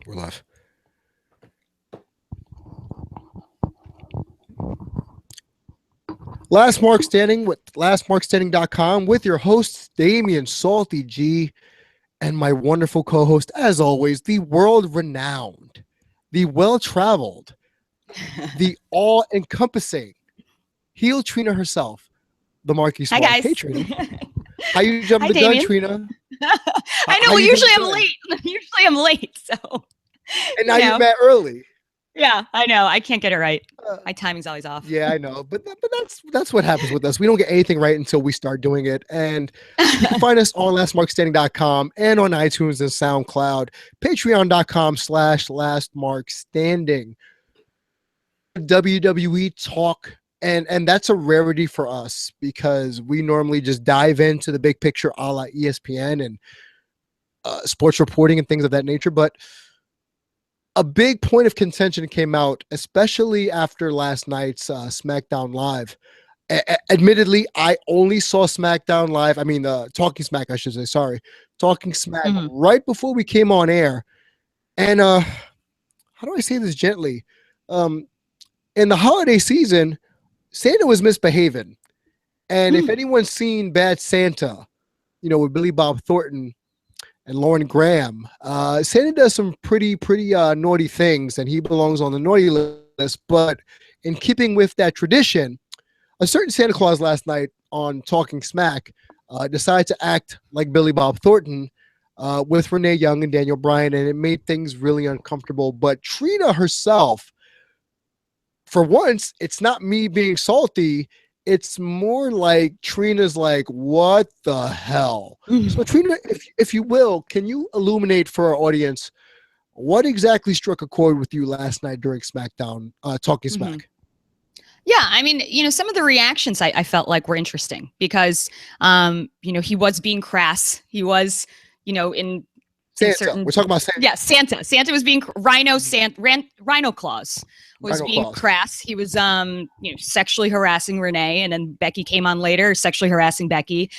We're live. Last Mark Standing with lastmarkstanding.com with your hosts, Damian Salty G, and my wonderful co-host, as always, the world-renowned, the well-traveled, the all-encompassing heel Trina herself, the Marquis Hi, Smart. guys. Hey, Trina. How you jumping Hi, the gun, Damian. Trina? I know. Well, usually I'm late. Usually I'm late. So. And now you're mad early. Yeah, I know. I can't get it right. My timing's always off. Yeah, I know. But that's what happens with us. We don't get anything right until we start doing it. And you can find us on lastmarkstanding.com and on iTunes and SoundCloud, patreon.com/lastmarkstanding. WWE talk. And that's a rarity for us because we normally just dive into the big picture a la ESPN and sports reporting and things of that nature. But a big point of contention came out, especially after last night's SmackDown Live. Admittedly, I only saw SmackDown Live. I mean, Talking Smack, I should say. Sorry. Talking Smack right before we came on air. And how do I say this gently? In the holiday season, Santa was misbehaving. And if anyone's seen Bad Santa, with Billy Bob Thornton and Lauren Graham, Santa does some pretty naughty things, and he belongs on the naughty list. But in keeping with that tradition, a certain Santa Claus last night on Talking Smack decided to act like Billy Bob Thornton with Renee Young and Daniel Bryan, and it made things really uncomfortable. But Trina herself, for once, it's not me being salty. It's more like Trina's like, what the hell? So Trina, if you will, can you illuminate for our audience what exactly struck a chord with you last night during SmackDown, Talking Smack? Yeah, I mean, some of the reactions I felt like were interesting because, he was being crass. He was, in Santa. certain. We're talking about Santa. Yeah, Santa. Santa was being Rhino Claus was being crass. He was, sexually harassing Renee, and then Becky came on later, sexually harassing Becky.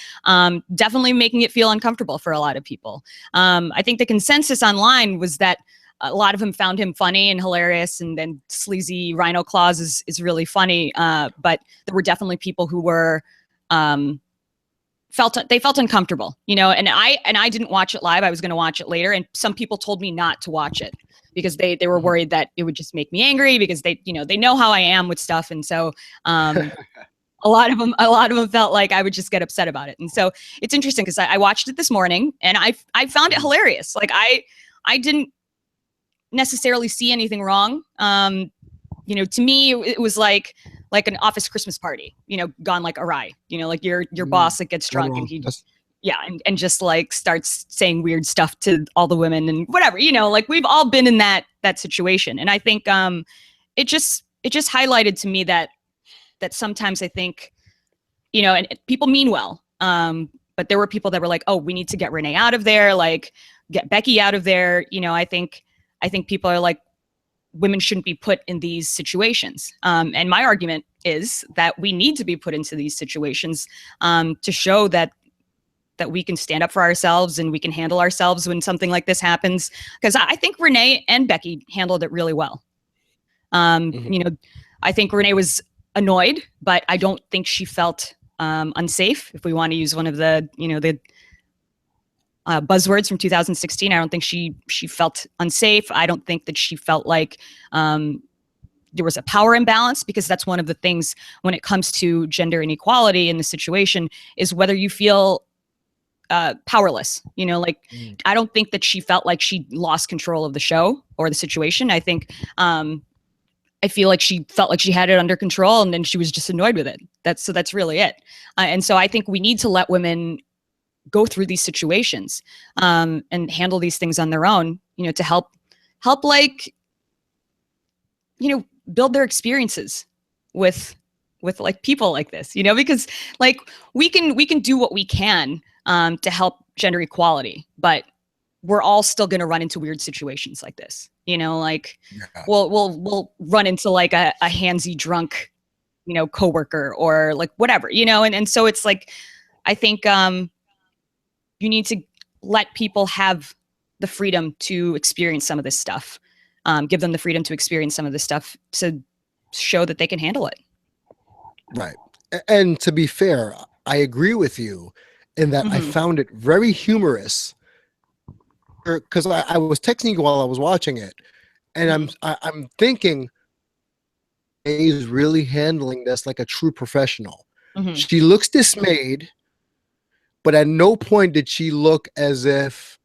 Definitely making it feel uncomfortable for a lot of people. I think the consensus online was that a lot of them found him funny and hilarious, and then sleazy Rhino Claus is really funny. But there were definitely people who were felt uncomfortable, and I didn't watch it live. I was going to watch it later, and some people told me not to watch it because they were worried that it would just make me angry because they know how I am with stuff, and so a lot of them felt like I would just get upset about it. And so it's interesting because I watched it this morning and I found it hilarious. Like I didn't necessarily see anything wrong. To me, it was like an office Christmas party, gone like awry, like your boss that gets drunk and he and just like starts saying weird stuff to all the women and whatever, like we've all been in that situation. And I think it just highlighted to me that sometimes I think, and people mean well, but there were people that were like, oh, we need to get Renee out of there, like get Becky out of there. I think people are like, women shouldn't be put in these situations. And my argument is that we need to be put into these situations to show that we can stand up for ourselves and we can handle ourselves when something like this happens. Because I think Renee and Becky handled it really well. I think Renee was annoyed, but I don't think she felt unsafe. If we want to use one of the, the buzzwords from 2016, I don't think she felt unsafe. I don't think that she felt like there was a power imbalance, because that's one of the things when it comes to gender inequality in the situation is whether you feel powerless. I don't think that she felt like she lost control of the show or the situation. I think I feel like she felt like she had it under control, and then she was just annoyed with it. That's really it. And so I think we need to let women go through these situations and handle these things on their own, to help like, build their experiences with like people like this, because like we can do what we can to help gender equality, but we're all still going to run into weird situations like this, we'll run into like a handsy drunk, coworker or like whatever, and so it's like, I think you need to let people have the freedom to experience some of this stuff. Give them the freedom to experience some of this stuff to show that they can handle it. Right. And to be fair, I agree with you in that I found it very humorous, because I was texting you while I was watching it, and I'm thinking he's really handling this like a true professional. She looks dismayed, but at no point did she look as if,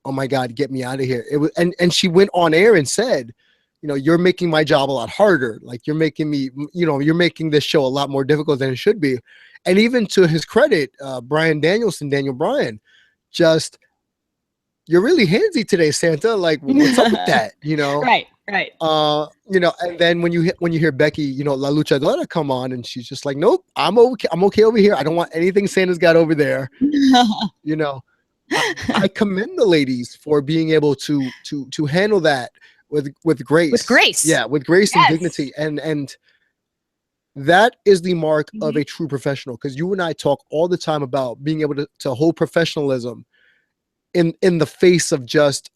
oh my God, get me out of here. It was, and she went on air and said, you know, you're making my job a lot harder. Like, you're making me, you know, you're making this show a lot more difficult than it should be. And even to his credit, Daniel Bryan, just, you're really handsy today, Santa. Like, what's up with that? You know? Right. You know, and then when you hear Becky, you know, La Luchadora come on, and she's just like, nope, I'm okay over here. I don't want anything Santa's got over there. You know, I commend the ladies for being able to handle that with grace. With grace. Yeah, with grace and dignity. And that is the mark of a true professional, because you and I talk all the time about being able to hold professionalism in the face of just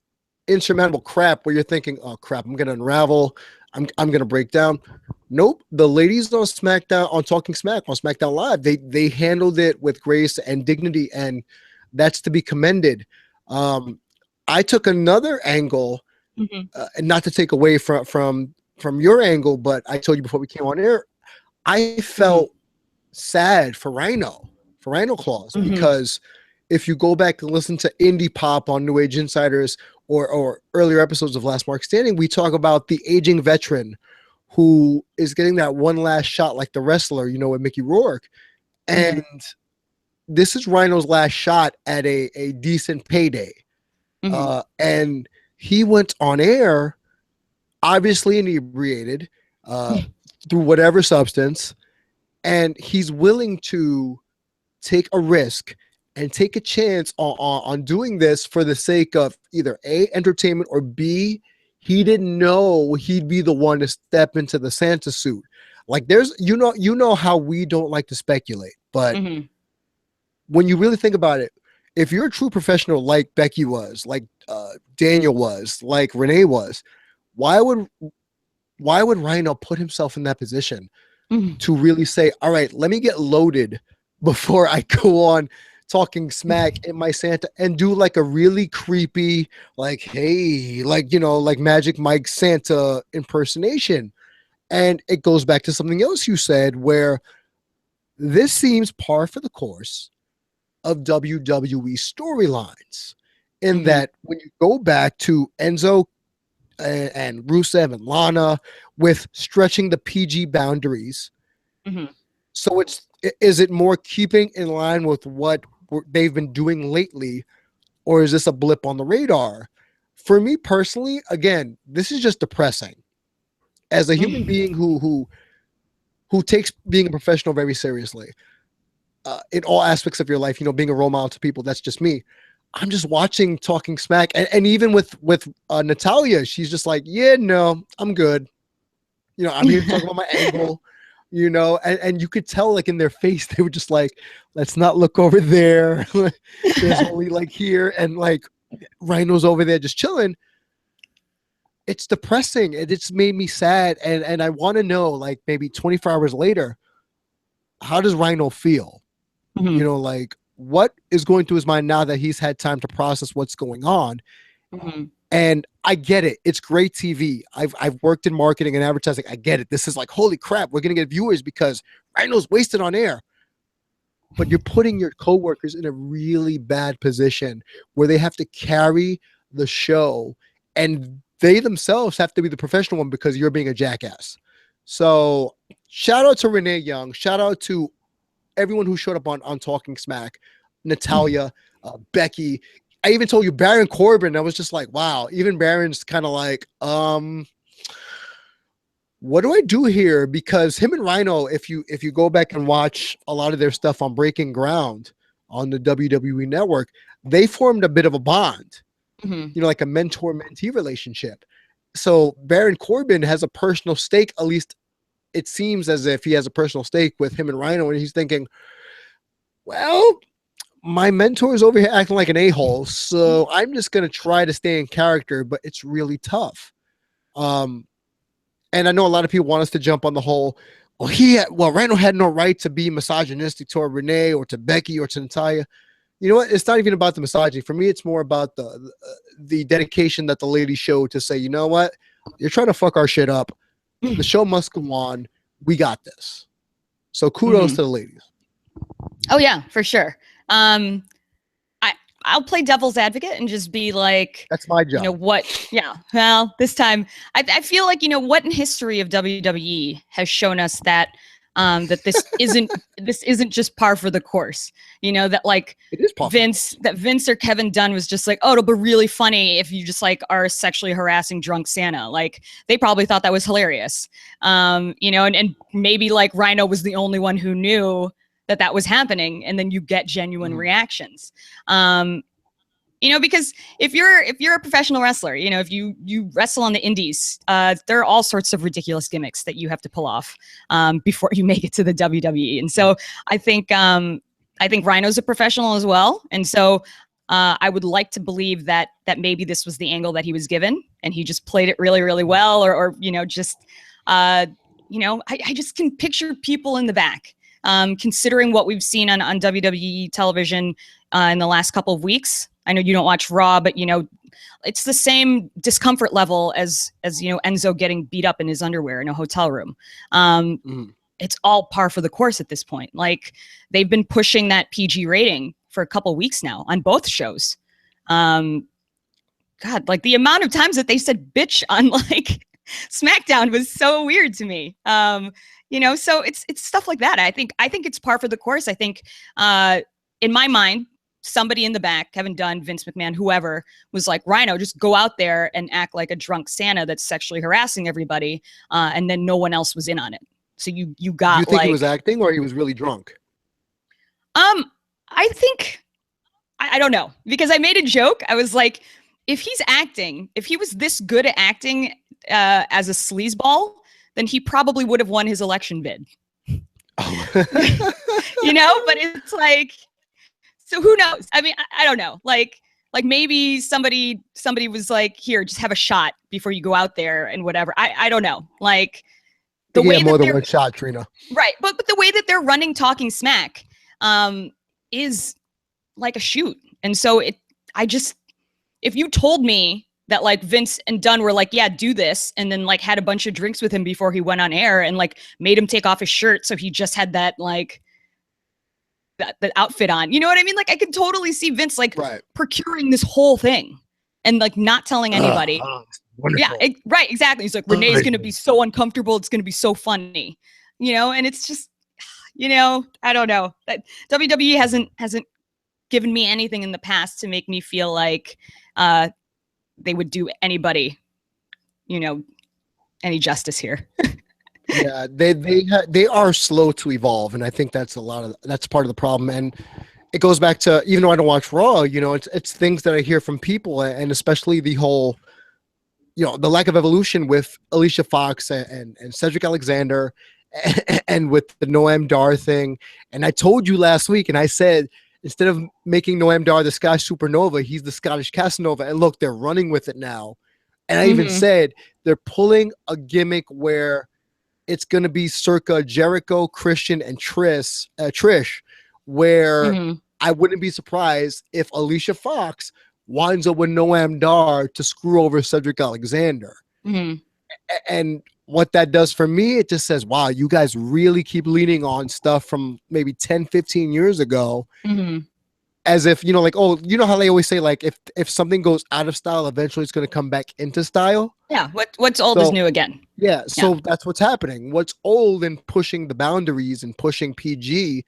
insurmountable crap, where you're thinking, oh crap, I'm gonna unravel, I'm gonna break down. Nope, the ladies on SmackDown, on Talking Smack, on SmackDown Live, they handled it with grace and dignity, and that's to be commended. I took another angle, and not to take away from your angle, but I told you before we came on air, I felt sad for Rhino Claus, because if you go back and listen to Indie Pop on New Age Insiders, or earlier episodes of Last Mark Standing, we talk about the aging veteran who is getting that one last shot, like the wrestler, you know, with Mickey Rourke. And this is Rhino's last shot at a decent payday. And he went on air, obviously inebriated, through whatever substance, and he's willing to take a risk and take a chance on doing this for the sake of either A, entertainment, or B, he didn't know he'd be the one to step into the Santa suit. Like, there's, you know how we don't like to speculate, but when you really think about it, if you're a true professional like Becky was, like Daniel was, like Renee was, why would Rhino put himself in that position to really say, all right, let me get loaded before I go on Talking Smack in my Santa and do like a really creepy, like, hey, like, you know, like Magic Mike Santa impersonation. And it goes back to something else you said, where this seems par for the course of WWE storylines, in that when you go back to Enzo and Rusev and Lana with stretching the PG boundaries. So is it more keeping in line with what they've been doing lately, or is this a blip on the radar? For me personally, again, this is just depressing. As a human being who takes being a professional very seriously, in all aspects of your life, you know, being a role model to people, that's just me. I'm just watching Talking Smack, and even with Natalia, she's just like, yeah, no, I'm good. You know, I'm here to talk about my angle. You know, and you could tell, like, in their face, they were just like, let's not look over there. There's only like here, and like Rhino's over there just chilling. It's depressing. It's made me sad. And I want to know, like, maybe 24 hours later, how does Rhino feel? You know, like, what is going through his mind now that he's had time to process what's going on? And I get it. It's great TV. I've worked in marketing and advertising. I get it. This is like, holy crap, we're going to get viewers because Rhino's wasted on air. But you're putting your coworkers in a really bad position where they have to carry the show, and they themselves have to be the professional one because you're being a jackass. So shout out to Renee Young. Shout out to everyone who showed up on Talking Smack. Natalia, Becky. I even told you Baron Corbin. I was just like, wow. Even Baron's kind of like, what do I do here? Because him and Rhino, if you go back and watch a lot of their stuff on Breaking Ground on the WWE Network, they formed a bit of a bond, you know, like a mentor-mentee relationship. So Baron Corbin has a personal stake, at least it seems as if he has a personal stake with him and Rhino, and he's thinking, well, my mentor is over here acting like an a-hole, so I'm just gonna try to stay in character, but it's really tough. And I know a lot of people want us to jump on the whole, Rhino had no right to be misogynistic toward Renee or to Becky or to Natalia. You know what? It's not even about the misogyny. For me, it's more about the dedication that the ladies showed to say, you know what? You're trying to fuck our shit up. The show must go on. We got this. So kudos to the ladies. Oh yeah, for sure. I'll play devil's advocate and just be like, that's my job. You know what? Yeah. Well, this time I feel like, you know, what in history of WWE has shown us that that this isn't just par for the course. You know, that like Vince or Kevin Dunn was just like, oh, it'll be really funny if you just like are sexually harassing drunk Santa. Like they probably thought that was hilarious. You know, and maybe like Rhino was the only one who knew that was happening, and then you get genuine reactions. You know, because if you're a professional wrestler, you know, if you wrestle on the indies, there are all sorts of ridiculous gimmicks that you have to pull off before you make it to the WWE. And so I think Rhino's a professional as well. And so I would like to believe that maybe this was the angle that he was given, and he just played it really, really well, or you know, just you know, I just can picture people in the back. Considering what we've seen on WWE television in the last couple of weeks. I know you don't watch Raw, but you know, it's the same discomfort level as you know, Enzo getting beat up in his underwear in a hotel room. It's all par for the course at this point. Like they've been pushing that PG rating for a couple of weeks now on both shows. God, like the amount of times that they said bitch on like SmackDown was so weird to me. You know, so it's stuff like that. I think it's par for the course. I think in my mind, somebody in the back, Kevin Dunn, Vince McMahon, whoever, was like, Rhino, just go out there and act like a drunk Santa that's sexually harassing everybody, and then no one else was in on it. So you got. Do you think he was acting, or he was really drunk? I think I don't know, because I made a joke. I was like, if he's acting, if he was this good at acting as a sleazeball, then he probably would have won his election bid. Oh. You know, but it's like. So who knows? I mean, I don't know. Like maybe somebody was like, here, just have a shot before you go out there and whatever. I don't know. Like the way more than one shot, Trina. Right. But the way that they're running Talking Smack is like a shoot. And so if you told me that like Vince and Dunn were like, yeah, do this, and then like had a bunch of drinks with him before he went on air and like made him take off his shirt so he just had that like that outfit on, you know what I mean? Like I could totally see Vince like procuring this whole thing and like not telling anybody. Yeah, right, exactly. He's like, Renee's gonna be so uncomfortable, it's gonna be so funny, you know. And it's just, you know, I don't know. That WWE hasn't given me anything in the past to make me feel like they would do anybody, you know, any justice here. Yeah, they are slow to evolve, and I think that's part of the problem. And it goes back to, even though I don't watch Raw, you know, it's things that I hear from people, and especially the whole, you know, the lack of evolution with Alicia Fox and Cedric Alexander, and with the Noam Dar thing. And I told you last week, and I said, instead of making Noam Dar the Scottish Supernova, he's the Scottish Casanova. And look, they're running with it now. And I even said they're pulling a gimmick where it's going to be circa Jericho, Christian, and Trish, where I wouldn't be surprised if Alicia Fox winds up with Noam Dar to screw over Cedric Alexander. And what that does for me, it just says, wow, you guys really keep leaning on stuff from maybe 10, 15 years ago. As if, you know, like, oh, you know how they always say, like, if something goes out of style, eventually it's going to come back into style. Yeah, what's old is new again. Yeah, so that's what's happening. What's old and pushing the boundaries and pushing PG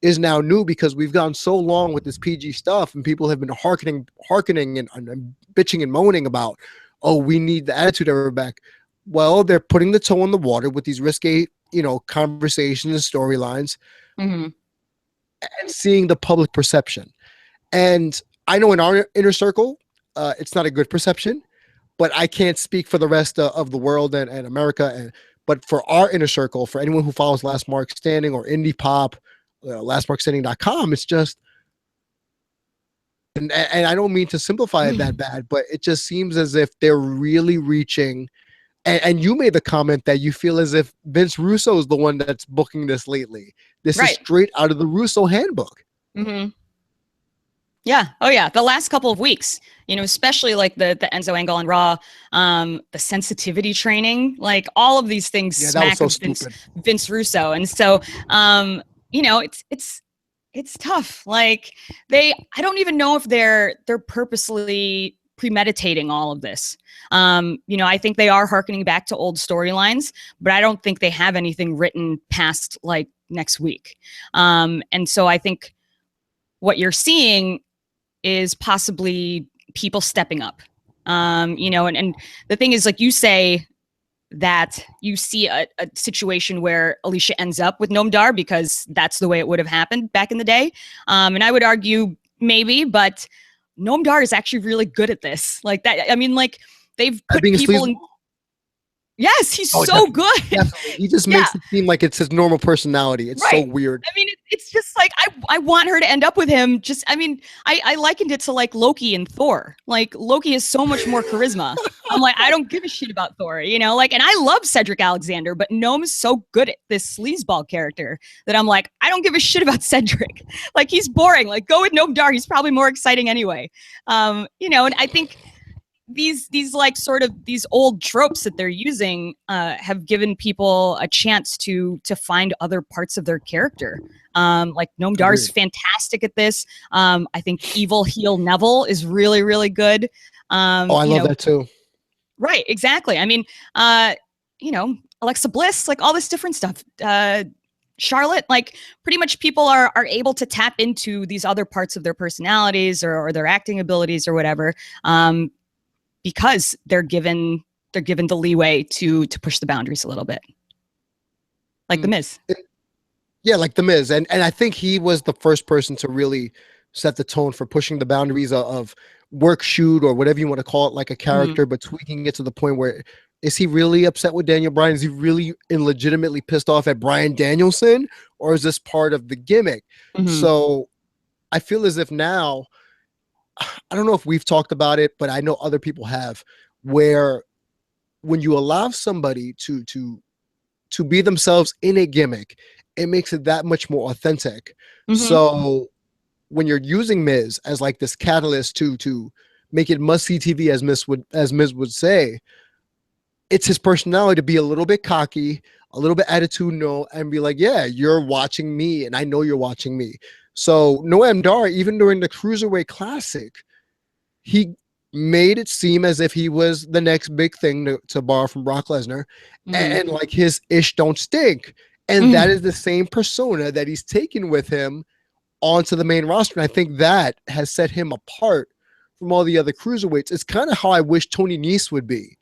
is now new, because we've gone so long with this PG stuff, and people have been hearkening and bitching and moaning about, oh, we need the Attitude Era back. Well, they're putting the toe in the water with these risque, you know, conversations and storylines, and seeing the public perception. And I know in our inner circle, it's not a good perception, but I can't speak for the rest of the world and America. But for our inner circle, for anyone who follows Last Mark Standing or Indie Pop, lastmarkstanding.com, it's just, and I don't mean to simplify it that bad, but it just seems as if they're really reaching. And you made the comment that you feel as if Vince Russo is the one that's booking this lately. This is straight out of the Russo handbook. Mm-hmm. Yeah. Oh yeah. The last couple of weeks, especially like the Enzo angle on Raw, the sensitivity training, like all of these things smack of Vince Russo. And so, it's tough. Like I don't even know if they're purposely premeditating all of this. I think they are hearkening back to old storylines, but I don't think they have anything written past like next week. And so I think what you're seeing is possibly people stepping up. And the thing is, like you say, that you see a situation where Alicia ends up with Noam Dar because that's the way it would have happened back in the day. And I would argue maybe, but Noam Dar is actually really good at this. Like that. I mean, like they've put people in. Yes, he's so definitely, good. Definitely. He just makes it seem like it's his normal personality. It's so weird. I mean, it's just like I want her to end up with him. I likened it to like Loki and Thor. Like Loki has so much more charisma. I'm like, I don't give a shit about Thor, and I love Cedric Alexander, but Noam is so good at this sleazeball character that I'm like, I don't give a shit about Cedric. Like he's boring. Like go with Noam Dar. He's probably more exciting anyway. And I think these like sort of these old tropes that they're using have given people a chance to find other parts of their character. Like Noam Dar is fantastic at this. I think evil heel Neville is really, really good. I love that too. Right, exactly. I mean, Alexa Bliss, like all this different stuff. Charlotte, like pretty much people are able to tap into these other parts of their personalities or their acting abilities or whatever. Because they're given the leeway to push the boundaries a little bit, like The Miz. Yeah, like The Miz, and I think he was the first person to really set the tone for pushing the boundaries of work, shoot, or whatever you want to call it, like a character, but tweaking it to the point where is he really upset with Daniel Bryan? Is he really illegitimately pissed off at Bryan Danielson, or is this part of the gimmick? So I feel as if now. I don't know if we've talked about it, but I know other people have, where when you allow somebody to be themselves in a gimmick, it makes it that much more authentic. So when you're using Miz as like this catalyst to make it must-see TV, as Miz would say, it's his personality to be a little bit cocky, a little bit attitudinal, and be like, yeah, you're watching me, and I know you're watching me. So Noam Dar, even during the Cruiserweight Classic, he made it seem as if he was the next big thing, to borrow from Brock Lesnar, and like his ish don't stink. And that is the same persona that he's taken with him onto the main roster. And I think that has set him apart from all the other cruiserweights. It's kind of how I wish Tony Nese would be,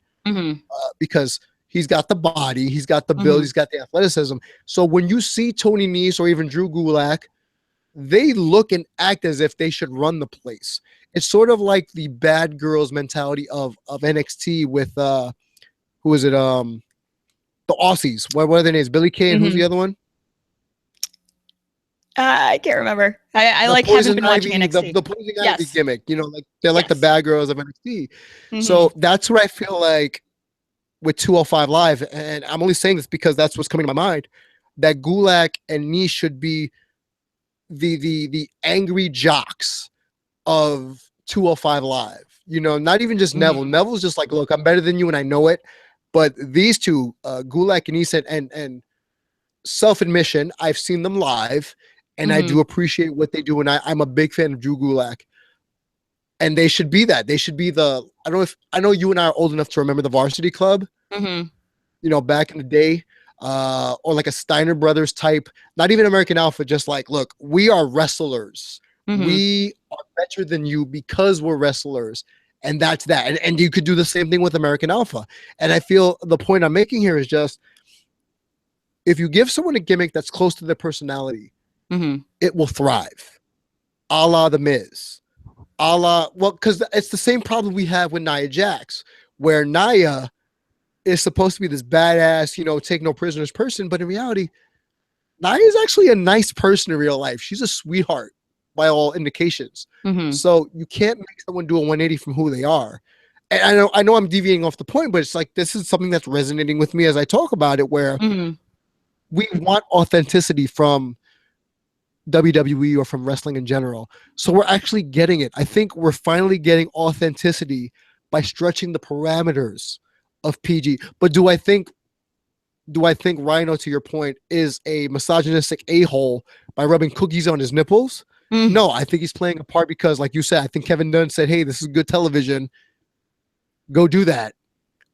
because he's got the body, he's got the build, he's got the athleticism. So when you see Tony Nese or even Drew Gulak, they look and act as if they should run the place. It's sort of like the bad girls mentality of NXT with who is it? The Aussies. What are their names? Billy Kay and who's the other one? I can't remember. I like haven't been watching NXT. The Poison Ivy gimmick. Like they're like the bad girls of NXT. So that's what I feel like with 205 Live, and I'm only saying this because that's what's coming to my mind. That Gulak and Nese should be the angry jocks of 205 Live. Not even just Neville. Neville's just like, look, I'm better than you and I know it. But these two, Gulak and Nese, and self-admission, I've seen them live, and I do appreciate what they do, and I'm a big fan of Drew Gulak. And they should be that. They should be I know you and I are old enough to remember the Varsity Club, back in the day. Or like a Steiner Brothers type, not even American Alpha, just like, look, we are wrestlers. We are better than you because we're wrestlers. And that's that. And you could do the same thing with American Alpha. And I feel the point I'm making here is just, if you give someone a gimmick that's close to their personality, it will thrive. A la The Miz. Because it's the same problem we have with Nia Jax, where Nia is supposed to be this badass, take no prisoners person, but in reality, Nia is actually a nice person in real life. She's a sweetheart. by all indications. So you can't make someone do a 180 from who they are. And I know I'm deviating off the point, but it's like this is something that's resonating with me as I talk about it, where we want authenticity from WWE or from wrestling in general. So we're actually getting it. I think we're finally getting authenticity by stretching the parameters of PG. But do I think Rhino, to your point, is a misogynistic a-hole by rubbing cookies on his nipples? No, I think he's playing a part because, like you said, I think Kevin Dunn said, hey, this is good television. Go do that.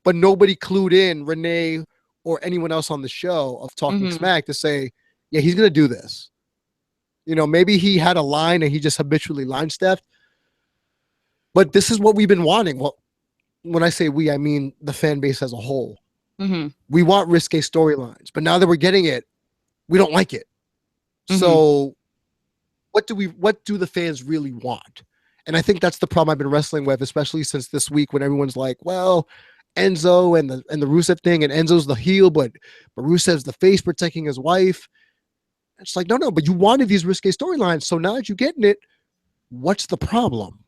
But nobody clued in, Renee or anyone else on the show of Talking Smack, to say, yeah, he's going to do this. You know, maybe he had a line and he just habitually line stepped. But this is what we've been wanting. Well, when I say we, I mean the fan base as a whole. We want risque storylines, but now that we're getting it, we don't like it. So what do the fans really want? And I think that's the problem I've been wrestling with, especially since this week, when everyone's like, well, Enzo and the Rusev thing, and Enzo's the heel, but Rusev's the face protecting his wife. It's like, no, but you wanted these risque storylines, so now that you're getting it, what's the problem?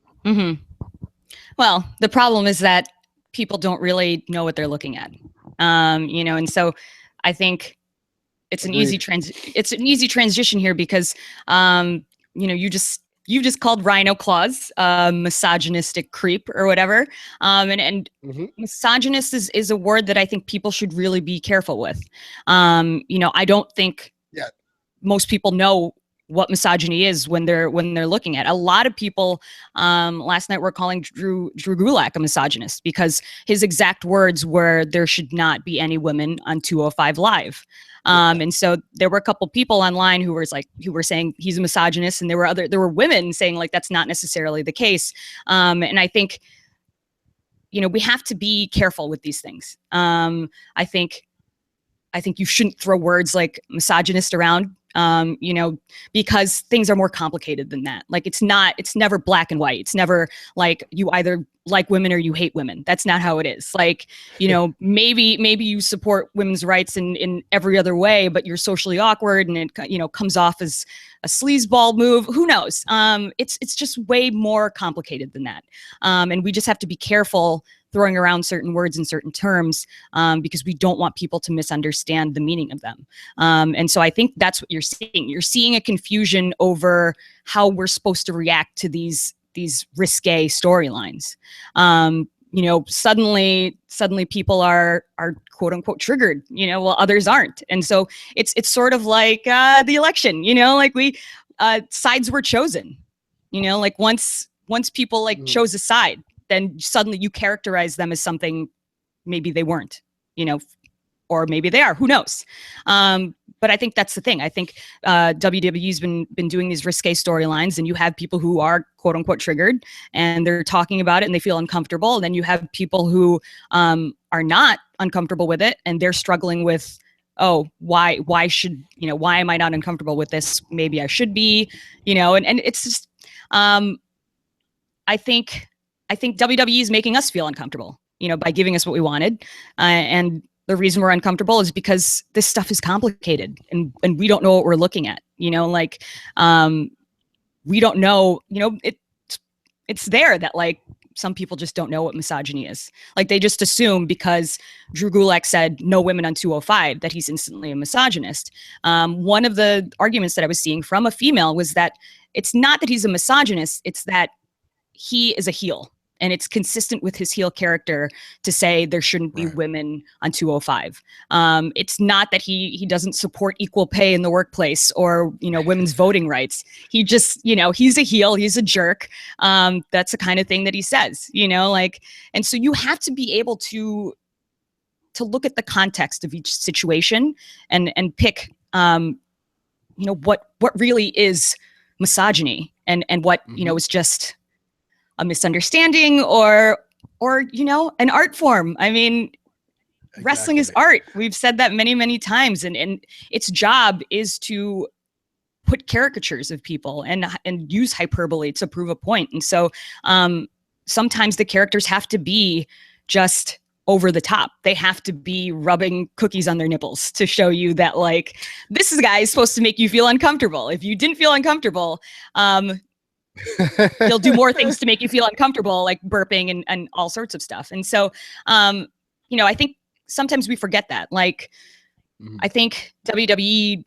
Well, the problem is that people don't really know what they're looking at. You know, and so I think it's an easy transition here because you know, you just called Rhino Claus misogynistic creep or whatever. And misogynist is a word that I think people should really be careful with. You know, I don't think most people know what misogyny is when they're looking at it. A lot of people last night were calling Drew Gulak a misogynist because his exact words were, there should not be any women on 205 Live. And so there were a couple people online who were saying he's a misogynist, and there were women saying like that's not necessarily the case. And I think, you know, we have to be careful with these things. I think you shouldn't throw words like misogynist around. You know, because things are more complicated than that. Like it's never black and white. It's never like you either like women or you hate women. That's not how it is. Like, you know, maybe you support women's rights in every other way, but you're socially awkward and it, you know, comes off as a sleazeball move. Who knows? It's just way more complicated than that. And we just have to be careful throwing around certain words and certain terms because we don't want people to misunderstand the meaning of them. And so I think that's what you're seeing. You're seeing a confusion over how we're supposed to react to these risque storylines. You know, suddenly people are quote unquote triggered, you know, while others aren't. And so it's sort of like the election, you know, like sides were chosen, you know, like once people like chose a side, then suddenly you characterize them as something maybe they weren't, you know, or maybe they are, who knows? But I think that's the thing. I think WWE's been doing these risque storylines, and you have people who are quote unquote triggered and they're talking about it and they feel uncomfortable. And then you have people who are not uncomfortable with it and they're struggling with, oh, why am I not uncomfortable with this? Maybe I should be, you know, and it's just, I think WWE is making us feel uncomfortable, you know, by giving us what we wanted. And the reason we're uncomfortable is because this stuff is complicated and we don't know what we're looking at, you know, like, we don't know, you know, it's there that like some people just don't know what misogyny is. Like they just assume because Drew Gulak said no women on 205 that he's instantly a misogynist. One of the arguments that I was seeing from a female was that it's not that he's a misogynist, it's that he is a heel. And it's consistent with his heel character to say there shouldn't be women on 205. It's not that he doesn't support equal pay in the workplace or, you know, women's voting rights. He just, you know, he's a heel, he's a jerk. That's the kind of thing that he says, you know, like, and so you have to be able to look at the context of each situation and pick, you know, what really is misogyny and what, you know, is just a misunderstanding or, you know, an art form. I mean, wrestling is art. We've said that many, many times. And its job is to put caricatures of people and use hyperbole to prove a point. And so sometimes the characters have to be just over the top. They have to be rubbing cookies on their nipples to show you that, like, this guy is supposed to make you feel uncomfortable. If you didn't feel uncomfortable, they'll do more things to make you feel uncomfortable, like burping and all sorts of stuff. And so, you know, I think sometimes we forget that. Like, I think WWE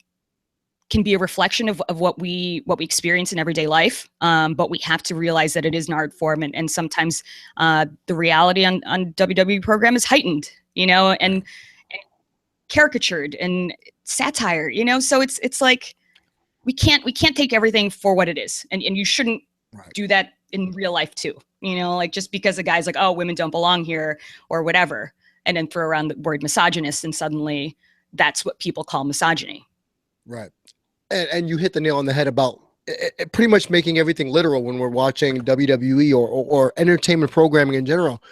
can be a reflection of what we experience in everyday life. But we have to realize that it is an art form, and sometimes the reality on WWE program is heightened, you know, and caricatured and satire, you know. So it's like we can't take everything for what it is, and you shouldn't do that in real life too, you know, like just because a guy's like, oh, women don't belong here or whatever, and then throw around the word misogynist, and suddenly that's what people call misogyny. Right. And you hit the nail on the head about pretty much making everything literal when we're watching WWE or entertainment programming in general.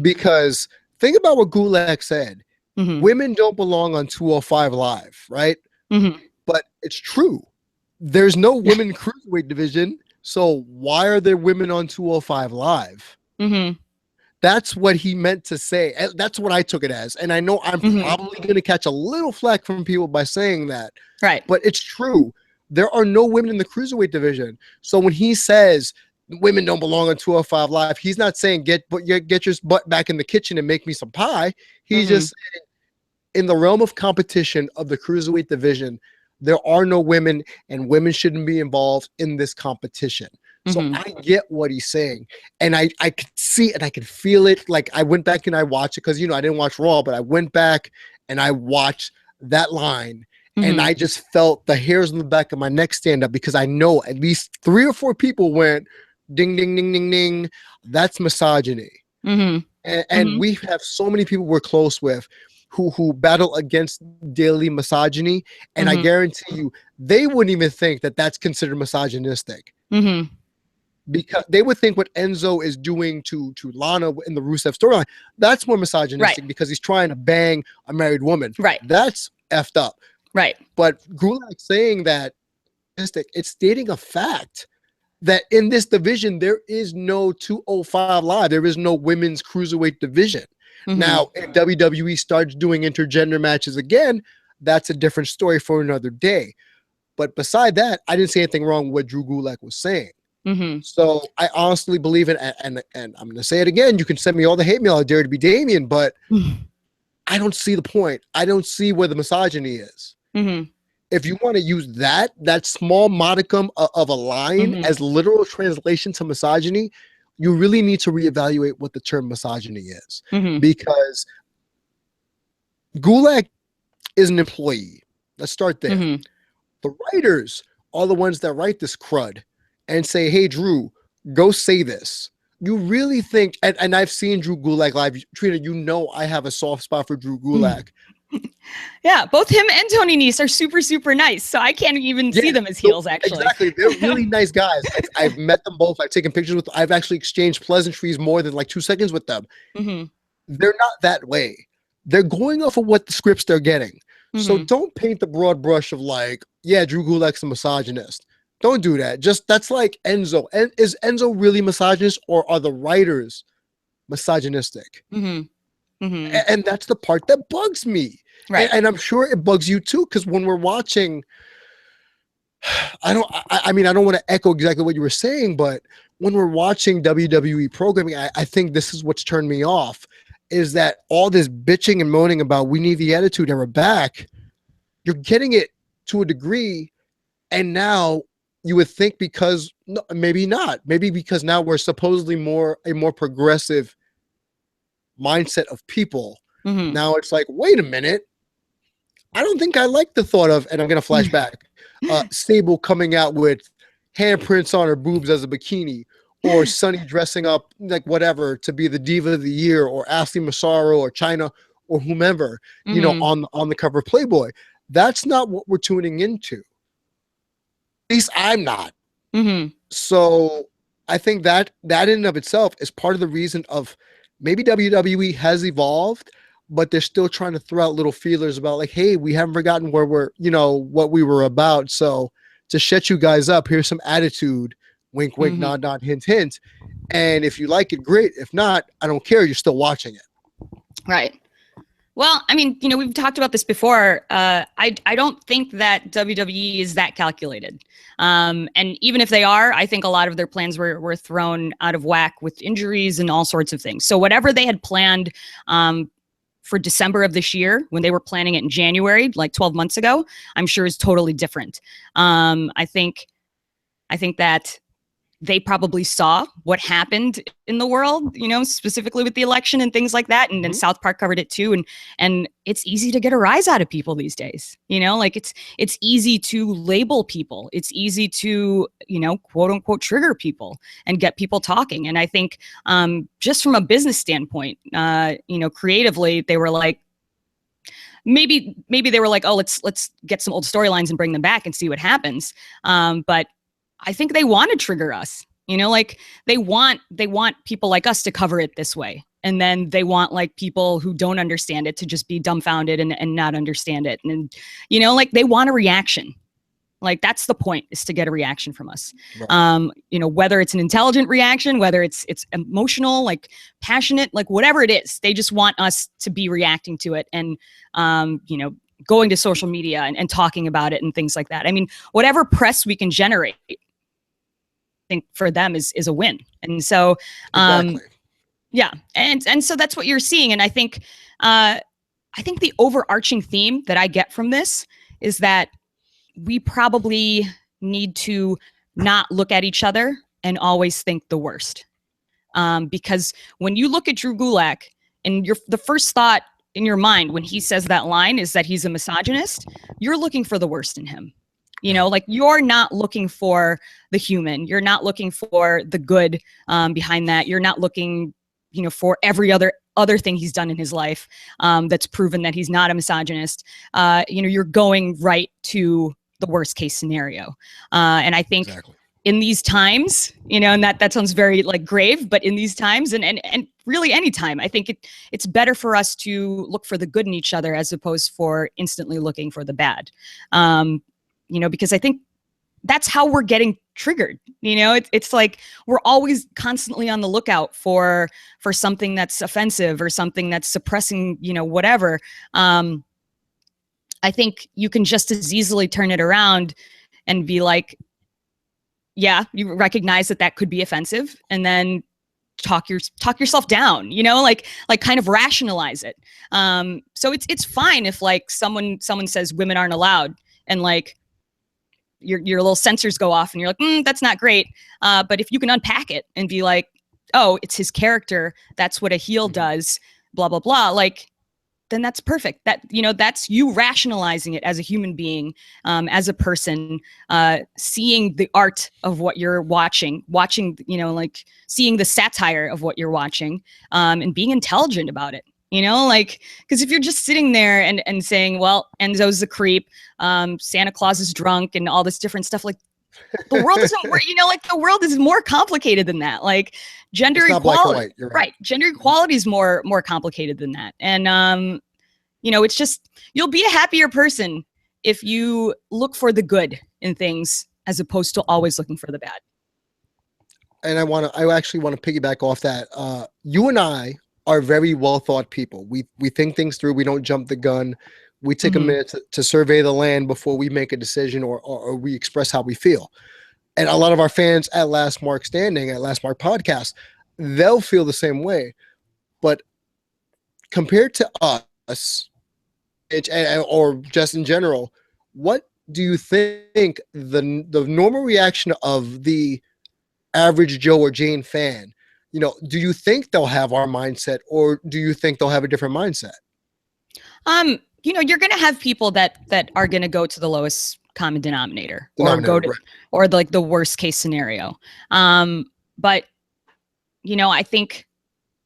Because think about what Gulak said. Women don't belong on 205 Live, right? But it's true. There's no women cruiserweight division. So why are there women on 205 Live? That's what he meant to say. That's what I took it as. And I know I'm probably going to catch a little flack from people by saying that. Right. But it's true. There are no women in the cruiserweight division. So when he says women don't belong on 205 Live, he's not saying get your butt back in the kitchen and make me some pie. He's just saying, in the realm of competition of the cruiserweight division, there are no women, and women shouldn't be involved in this competition. So I get what he's saying, and I could see it, I could feel it. Like, I went back and I watched it because, you know, I didn't watch Raw, but I went back and I watched that line, and I just felt the hairs on the back of my neck stand up, because I know at least 3 or 4 people went ding, ding, ding, ding, ding. That's misogyny. And we have so many people we're close with who battle against daily misogyny, and I guarantee you they wouldn't even think that that's considered misogynistic. Because they would think what Enzo is doing to Lana in the Rusev storyline, that's more misogynistic, because he's trying to bang a married woman. That's effed up. But Gulak saying that, it's stating a fact that in this division there is no 205 Live. There is no women's cruiserweight division. Now, if WWE starts doing intergender matches again, that's a different story for another day. But beside that, I didn't see anything wrong with what Drew Gulak was saying. So I honestly believe in, and I'm going to say it again, you can send me all the hate mail, I dare to be Damian, but I don't see the point. I don't see where the misogyny is. If you want to use that small modicum of a line as literal translation to misogyny, you really need to reevaluate what the term misogyny is. Because Gulak is an employee. Let's start there. The writers are the ones that write this crud and say, hey, Drew, go say this. You really think, and I've seen Drew Gulak live. Trina, you know I have a soft spot for Drew Gulak. Yeah, both him and Tony Nese are super, super nice. So I can't even see them as heels, actually. Exactly. They're really nice guys. I've met them both. I've taken pictures with them. I've actually exchanged pleasantries more than like 2 seconds with them. They're not that way. They're going off of what the scripts they're getting. So don't paint the broad brush of like, yeah, Drew Gulak's a misogynist. Don't do that. Just, that's like Enzo. And is Enzo really misogynist, or are the writers misogynistic? And that's the part that bugs me. And I'm sure it bugs you too, because when we're watching, I mean, I don't want to echo exactly what you were saying, but when we're watching WWE programming, I think this is what's turned me off, is that all this bitching and moaning about we need the attitude era back, you're getting it to a degree, and now you would think because, no, maybe not, maybe because now we're supposedly a more progressive mindset of people. Now it's like, wait a minute, I don't think I like the thought of, and I'm going to flash back, Sable coming out with handprints on her boobs as a bikini, or Sunny dressing up like whatever to be the diva of the year, or Ashley Massaro or China or whomever, you know, on the cover of Playboy. That's not what we're tuning into. At least I'm not. So I think that in and of itself is part of the reason of maybe WWE has evolved, but they're still trying to throw out little feelers about like, hey, we haven't forgotten where we're, you know, what we were about. So to shut you guys up, here's some attitude, wink, wink, nod, nod, hint, hint. And if you like it, great. If not, I don't care. You're still watching it. Right. Well, I mean, we've talked about this before. I don't think that WWE is that calculated. And even if they are, I think a lot of their plans were thrown out of whack with injuries and all sorts of things. So whatever they had planned for December of this year, when they were planning it in January, like 12 months ago, I'm sure is totally different. I think that they probably saw what happened in the world, specifically with the election and things like that. And then South Park covered it too. And it's easy to get a rise out of people these days. Like it's easy to label people. It's easy to, quote unquote, trigger people and get people talking. And I think just from a business standpoint, creatively, they were like, maybe they were like, oh, let's get some old storylines and bring them back and see what happens. But I think they want to trigger us, like they want people like us to cover it this way. And then they want like people who don't understand it to just be dumbfounded and not understand it. And, like they want a reaction. Like that's the point, is to get a reaction from us. Right. Whether it's an intelligent reaction, whether it's emotional, like passionate, like whatever it is, they just want us to be reacting to it. And, going to social media and talking about it and things like that. I mean, whatever press we can generate, think for them is a win. And so, exactly. Yeah. And so that's what you're seeing. And I think the overarching theme that I get from this is that we probably need to not look at each other and always think the worst. Because when you look at Drew Gulak and the first thought in your mind when he says that line is that he's a misogynist, you're looking for the worst in him. Like you're not looking for the human. You're not looking for the good behind that. You're not looking, for every other thing he's done in his life that's proven that he's not a misogynist. You're going right to the worst case scenario. And I think in these times, and that sounds very like grave, but in these times and really any time, I think it's better for us to look for the good in each other as opposed for instantly looking for the bad. Because I think that's how we're getting triggered. It's like we're always constantly on the lookout for something that's offensive or something that's suppressing, whatever. I think you can just as easily turn it around and be like, yeah, you recognize that could be offensive, and then talk yourself down, like kind of rationalize it. So it's fine if like someone says women aren't allowed, and like your little sensors go off and you're like, that's not great. But if you can unpack it and be like, oh, it's his character, that's what a heel does, blah, blah, blah. Like, then that's perfect. That, that's you rationalizing it as a human being, as a person, seeing the art of what you're watching, like seeing the satire of what you're watching, and being intelligent about it. Because if you're just sitting there and saying, well, Enzo's a creep, Santa Claus is drunk and all this different stuff, like the world isn't, like the world is more complicated than that. Like gender equality, right? Gender equality is more complicated than that. And, it's just, you'll be a happier person if you look for the good in things as opposed to always looking for the bad. And I actually want to piggyback off that. You and I are very well thought people. We think things through. We don't jump the gun. We take a minute to survey the land before we make a decision or we express how we feel. And a lot of our fans at Last Mark Standing, at Last Mark Podcast, they'll feel the same way. But compared to us, or just in general, what do you think the normal reaction of the average Joe or Jane fan, do you think they'll have our mindset, or do you think they'll have a different mindset? You're going to have people that are going to go to the lowest common denominator or go to, or like the worst case scenario. But, I think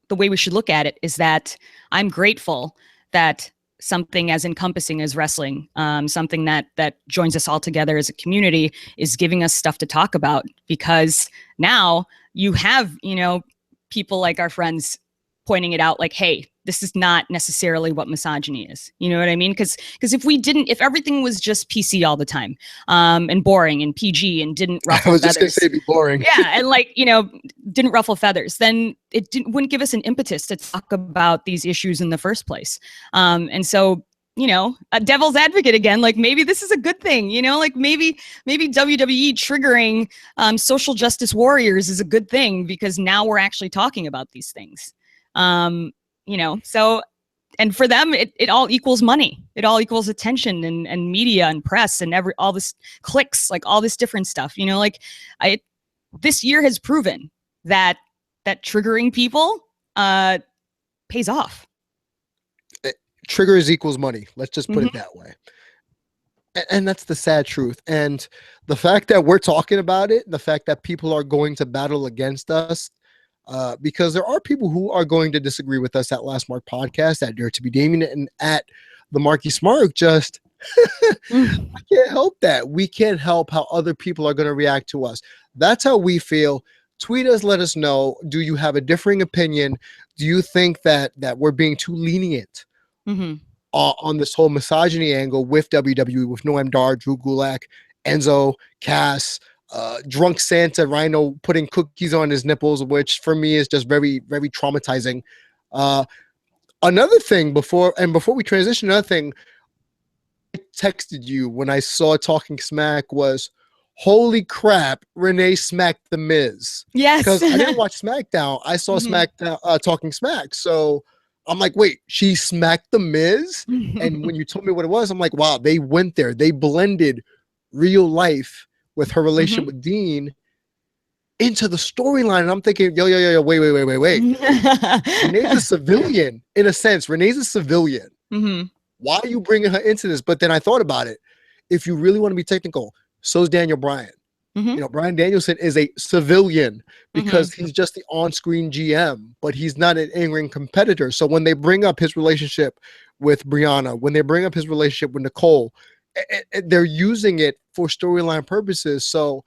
the way we should look at it is that I'm grateful that something as encompassing as wrestling, something that joins us all together as a community, is giving us stuff to talk about, because now you have, people like our friends pointing it out like, hey, this is not necessarily what misogyny is. You know what I mean? Because if everything was just PC all the time, and boring and PG and didn't ruffle I was feathers, just gonna say it'd be boring. yeah, and like, didn't ruffle feathers, then wouldn't give us an impetus to talk about these issues in the first place. And so, a devil's advocate again, like maybe this is a good thing, like maybe WWE triggering social justice warriors is a good thing because now we're actually talking about these things. So, and for them, it all equals money. It all equals attention and media and press and all this clicks, like all this different stuff, this year has proven that triggering people pays off. Triggers equals money. Let's just put it that way. And that's the sad truth. And the fact that we're talking about it, the fact that people are going to battle against us, because there are people who are going to disagree with us at Last Mark Podcast, at Dare to Be Damian, and at the Marky Smart. Just I can't help that. We can't help how other people are going to react to us. That's how we feel. Tweet us, let us know. Do you have a differing opinion? Do you think that we're being too lenient on this whole misogyny angle with WWE, with Noam Dar, Drew Gulak, Enzo, Cass, drunk Santa Ryno putting cookies on his nipples, which for me is just very, very traumatizing. Another thing before we transition, another thing I texted you when I saw Talking Smack was, holy crap, Renee smacked The Miz. Yes. Because I didn't watch SmackDown. I saw SmackDown, Talking Smack. So I'm like, wait, she smacked The Miz? And when you told me what it was, I'm like, wow, they went there. They blended real life with her relationship with Dean into the storyline. And I'm thinking, yo, wait. Renee's a civilian, in a sense. Renee's a civilian. Why are you bringing her into this? But then I thought about it. If you really want to be technical, so's Daniel Bryan. Bryan Danielson is a civilian because he's just the on-screen GM, but he's not an in-ring competitor. So when they bring up his relationship with Brianna, when they bring up his relationship with Nicole, they're using it for storyline purposes. So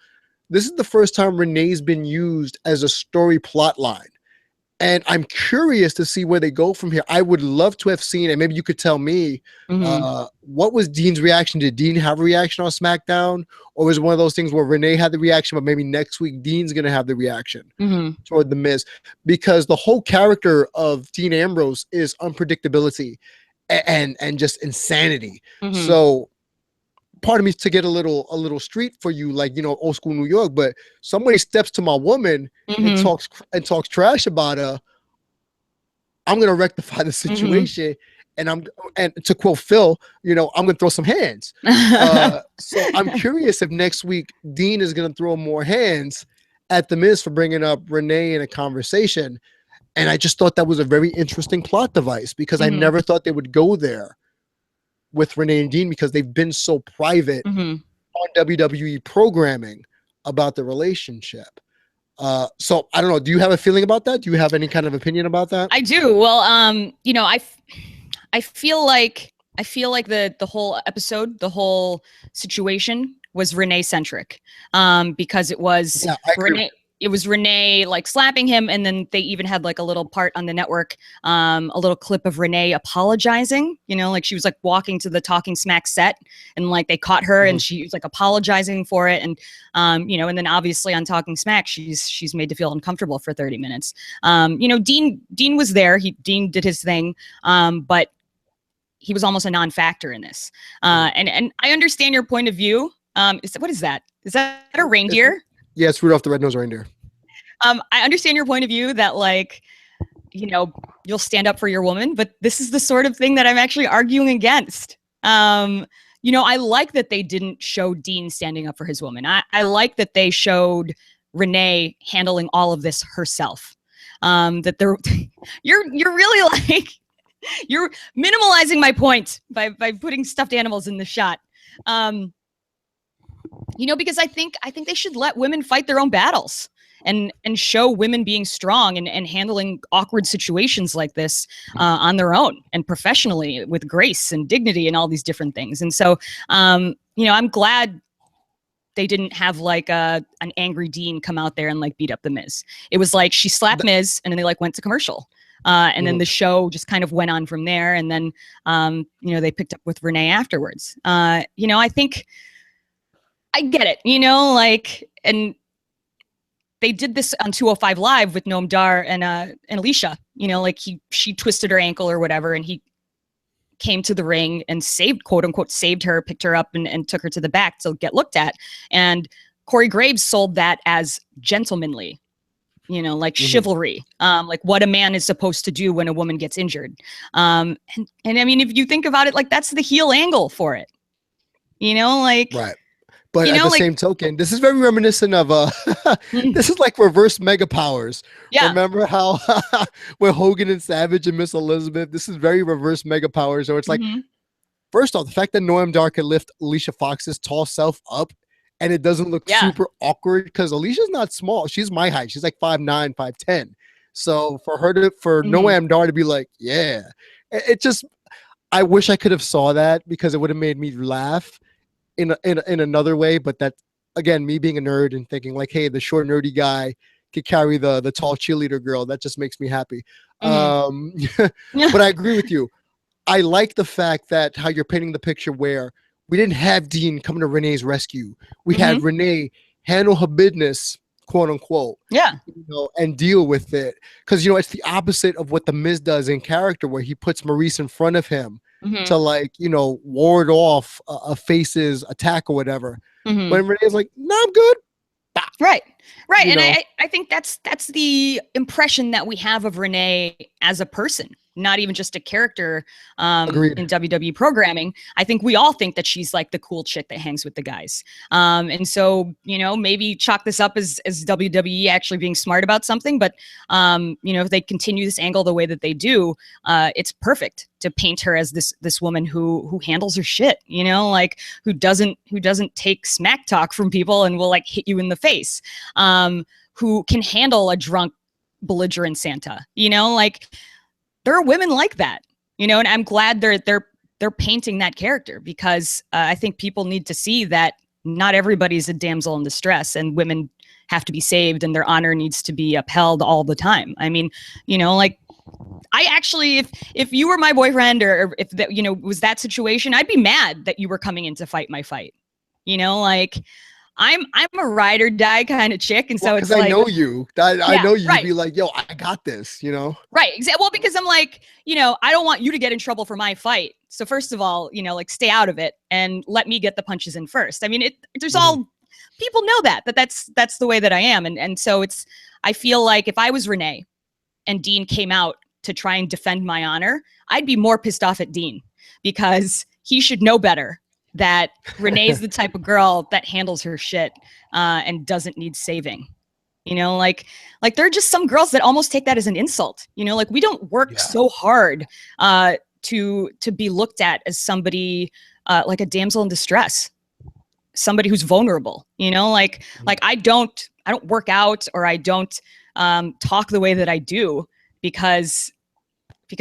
this is the first time Renee's been used as a story plot line. And I'm curious to see where they go from here. I would love to have seen, and maybe you could tell me, what was Dean's reaction? Did Dean have a reaction on SmackDown? Or was it one of those things where Renee had the reaction, but maybe next week Dean's going to have the reaction toward The Miz? Because the whole character of Dean Ambrose is unpredictability and just insanity. So part of me is to get a little street for you, like, old school New York, but somebody steps to my woman and talks trash about her, I'm gonna rectify the situation, and to quote Phil, I'm gonna throw some hands. So I'm curious if next week Dean is gonna throw more hands at The Miz for bringing up Renee in a conversation, and I just thought that was a very interesting plot device because I never thought they would go there with Renee and Dean because they've been so private on WWE programming about the relationship. So I don't know. Do you have a feeling about that? Do you have any kind of opinion about that? I do. Well, I feel like the whole episode, the whole situation was Renee centric, because it was Renee. It was Renee like slapping him, and then they even had like a little part on the network, a little clip of Renee apologizing. Like she was like walking to the Talking Smack set, and like they caught her, and she was like apologizing for it, and and then obviously on Talking Smack, she's made to feel uncomfortable for 30 minutes. Dean was there. Dean did his thing, but he was almost a non-factor in this. And I understand your point of view. What is that? Is that a reindeer? Yeah, it's Rudolph the Red-Nosed Reindeer. I understand your point of view that like, you'll stand up for your woman, but this is the sort of thing that I'm actually arguing against. I like that they didn't show Dean standing up for his woman. I like that they showed Renee handling all of this herself. That you're really like, you're minimalizing my point by putting stuffed animals in the shot. Because I think they should let women fight their own battles and show women being strong and handling awkward situations like this on their own and professionally with grace and dignity and all these different things. And so, I'm glad they didn't have like an angry Dean come out there and like beat up The Miz. It was like she slapped Miz and then they like went to commercial. And then the show just kind of went on from there. And then, you know, they picked up with Renee afterwards. You know, I think I get it, you know, like, and they did this on 205 Live with Noam Dar and Alicia, you know, like she twisted her ankle or whatever, and he came to the ring and saved, quote unquote, saved her, picked her up and took her to the back to get looked at. And Corey Graves sold that as gentlemanly, you know, like chivalry, like what a man is supposed to do when a woman gets injured. And I mean, if you think about it, like that's the heel angle for it, you know, like, right. But you at know, the like, same token, this is very reminiscent of this is like reverse mega powers. yeah. Remember how with Hogan and Savage and Miss Elizabeth, this is very reverse mega powers. So it's like, first off, the fact that Noam Dar can lift Alicia Fox's tall self up and it doesn't look super awkward because Alicia's not small. She's my height. She's like 5'9", 5'10". So for Noam Dar to be like, yeah, it just, I wish I could have saw that because it would have made me laugh in another way. But that, again, me being a nerd and thinking like, hey, the short nerdy guy could carry the tall cheerleader girl, that just makes me happy. But I agree with you. I like the fact that how you're painting the picture where we didn't have Dean coming to Renee's rescue. We had Renee handle her business, quote unquote, you know, and deal with it. Because, you know, it's the opposite of what the Miz does in character, where he puts Maurice in front of him to, like, you know, ward off a Face's attack or whatever. When Renee's like, no, I'm good. Right. And I think that's the impression that we have of Renee as a person, not even just a character in WWE programming. I think we all think that she's like the cool chick that hangs with the guys. And so, you know, maybe chalk this up as WWE actually being smart about something. But, you know, if they continue this angle the way that they do, it's perfect to paint her as this woman who handles her shit, you know, like who doesn't take smack talk from people and will like hit you in the face, who can handle a drunk, belligerent Santa, you know, like there are women like that, you know, and I'm glad they're painting that character because I think people need to see that not everybody's a damsel in distress and women have to be saved and their honor needs to be upheld all the time. I mean, you know, like I actually, if you were my boyfriend or if that, you know, was that situation, I'd be mad that you were coming in to fight my fight, you know, like I'm a ride or die kind of chick. And so it's like, I know you, I know you'd right. be like, yo, I got this, you know? Right. Well, because I'm like, you know, I don't want you to get in trouble for my fight. So first of all, you know, like stay out of it and let me get the punches in first. I mean, there's all people know that's the way that I am. And so I feel like if I was Renee and Dean came out to try and defend my honor, I'd be more pissed off at Dean because he should know better that Renee's the type of girl that handles her shit and doesn't need saving. You know, like there are just some girls that almost take that as an insult. You know, like we don't work so hard to be looked at as somebody like a damsel in distress, somebody who's vulnerable. You know, like I don't work out or I don't talk the way that I do because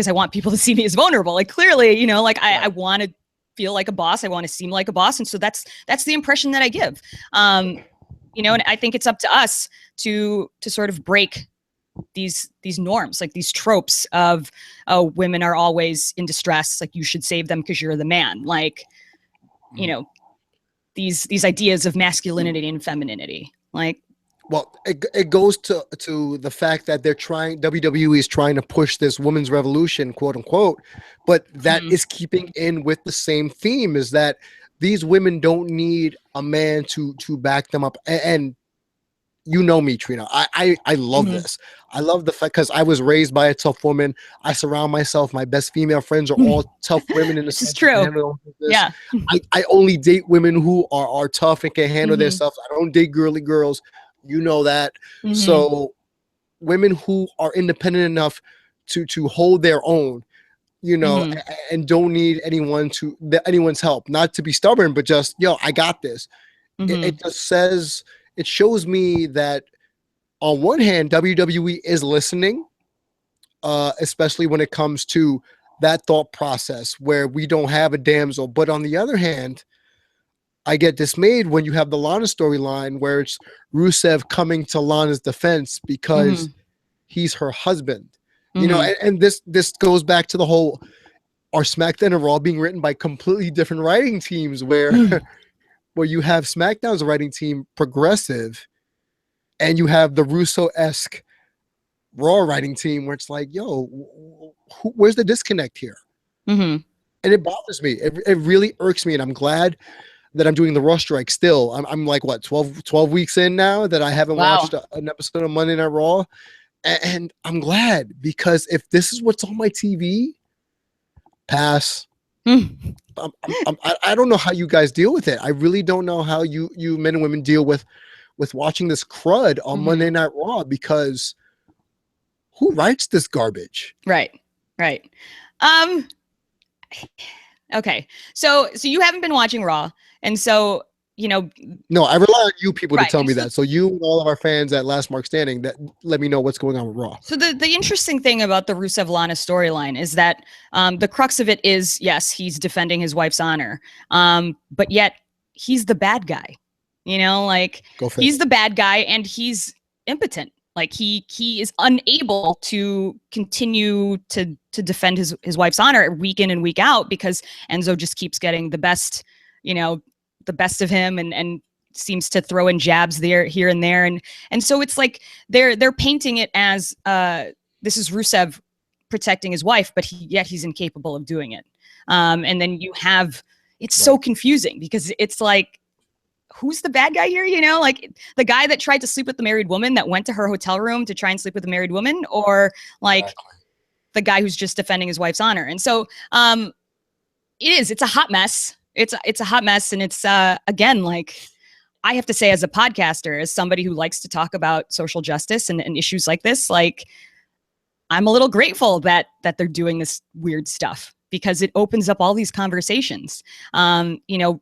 I want people to see me as vulnerable. Like clearly, you know, like I want to feel like a boss. I want to seem like a boss. And so that's the impression that I give. You know, and I think it's up to us to sort of break these norms, like these tropes of, oh, women are always in distress. Like you should save them because you're the man. Like, you know, these ideas of masculinity and femininity, like, well, it goes to the fact that WWE is trying to push this women's revolution, quote unquote, but that is keeping in with the same theme, is that these women don't need a man to back them up. And you know me, Trina, I love this. I love the fact, because I was raised by a tough woman. I surround myself, my best female friends are all tough women in the This is true. Yeah. I only date women who are tough and can handle their stuff. I don't date girly girls. You know that. So women who are independent enough to hold their own, you know, and don't need anyone's help, not to be stubborn, but just, yo, I got this. It just it shows me that on one hand, WWE is listening, especially when it comes to that thought process where we don't have a damsel. But on the other hand, I get dismayed when you have the Lana storyline where it's Rusev coming to Lana's defense because he's her husband. You know, and this goes back to the whole our SmackDown and Raw being written by completely different writing teams, where where you have SmackDown's writing team progressive, and you have the Russo-esque Raw writing team, where it's like, yo, where's the disconnect here? And it bothers me. It really irks me, and I'm glad that I'm doing the Raw strike still. I'm like, what, 12 weeks in now that I haven't watched an episode of Monday Night Raw. And I'm glad, because if this is what's on my TV, pass. I don't know how you guys deal with it. I really don't know how you men and women deal with watching this crud on Monday Night Raw, because who writes this garbage? Right. Okay. So you haven't been watching Raw, and so, you know. No, I rely on you people to tell me that. So you and all of our fans at Last Mark Standing, that let me know what's going on with Raw. So the interesting thing about the Rusev Lana storyline is that the crux of it is, yes, he's defending his wife's honor, but yet he's the bad guy. You know, like, he's the bad guy, and he's impotent. Like, he is unable to continue to defend his wife's honor week in and week out, because Enzo just keeps getting the best, you know, the best of him, and seems to throw in jabs here and there, and so it's like they're painting it as this is Rusev protecting his wife, but yet he's incapable of doing it. And then you have, it's so confusing, because it's like, who's the bad guy here? You know, like the guy that tried to sleep with the married woman that went to her hotel room to try and sleep with the married woman, or like the guy who's just defending his wife's honor. And so it's a hot mess. It's a hot mess. And it's, again, like, I have to say, as a podcaster, as somebody who likes to talk about social justice and issues like this, like, I'm a little grateful that they're doing this weird stuff, because it opens up all these conversations. You know,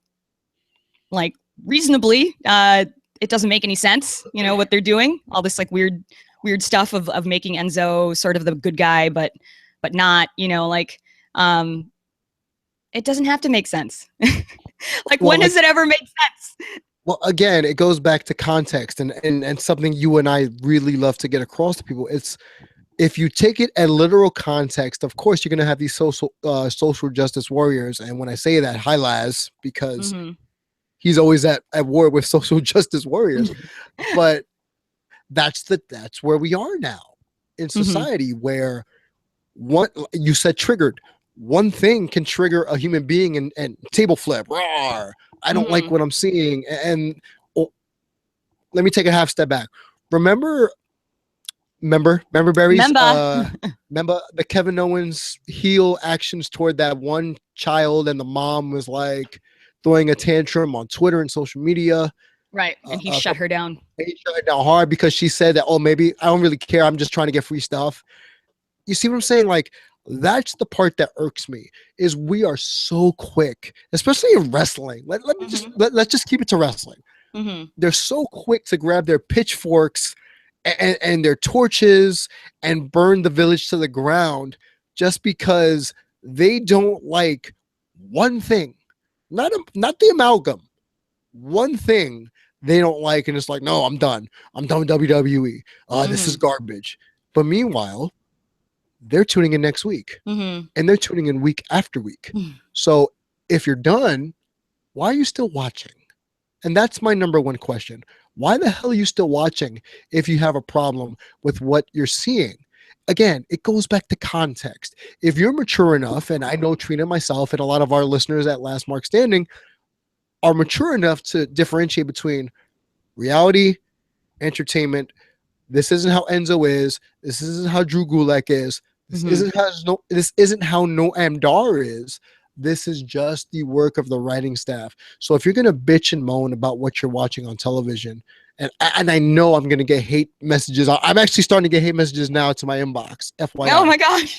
like, reasonably, it doesn't make any sense, you know, what they're doing, all this like weird stuff of making Enzo sort of the good guy, but not, you know, like, it doesn't have to make sense. Like, when does it ever make sense? Well, again, it goes back to context, and something you and I really love to get across to people. It's, if you take it at literal context, of course, you're going to have these social justice warriors. And when I say that, hi Laz, because he's always at war with social justice warriors. But that's where we are now in society, where what you said triggered. One thing can trigger a human being and table flip. Roar, I don't like what I'm seeing. And let me take a half step back. Remember Berries? Remember the Kevin Owens heel actions toward that one child, and the mom was like throwing a tantrum on Twitter and social media. Right. And he shut her down. He shut her down hard because she said that, oh, maybe I don't really care. I'm just trying to get free stuff. You see what I'm saying? Like, that's the part that irks me, is we are so quick, especially in wrestling. Let's just keep it to wrestling. They're so quick to grab their pitchforks and their torches and burn the village to the ground, just because they don't like one thing, not the amalgam, one thing they don't like, and it's like, no, I'm done with WWE. This is garbage. But meanwhile, they're tuning in next week, and they're tuning in week after week. So if you're done, why are you still watching? And that's my number one question. Why the hell are you still watching if you have a problem with what you're seeing? Again, it goes back to context. If you're mature enough, and I know TRINA, myself, and a lot of our listeners at Last Mark Standing are mature enough to differentiate between reality, entertainment. This isn't how Enzo is. This isn't how Drew Gulak is. This isn't how Noam Dar is. This is just the work of the writing staff. So if you're going to bitch and moan about what you're watching on television, and I know I'm going to get hate messages. I'm actually starting to get hate messages now to my inbox, FYI. Oh my gosh.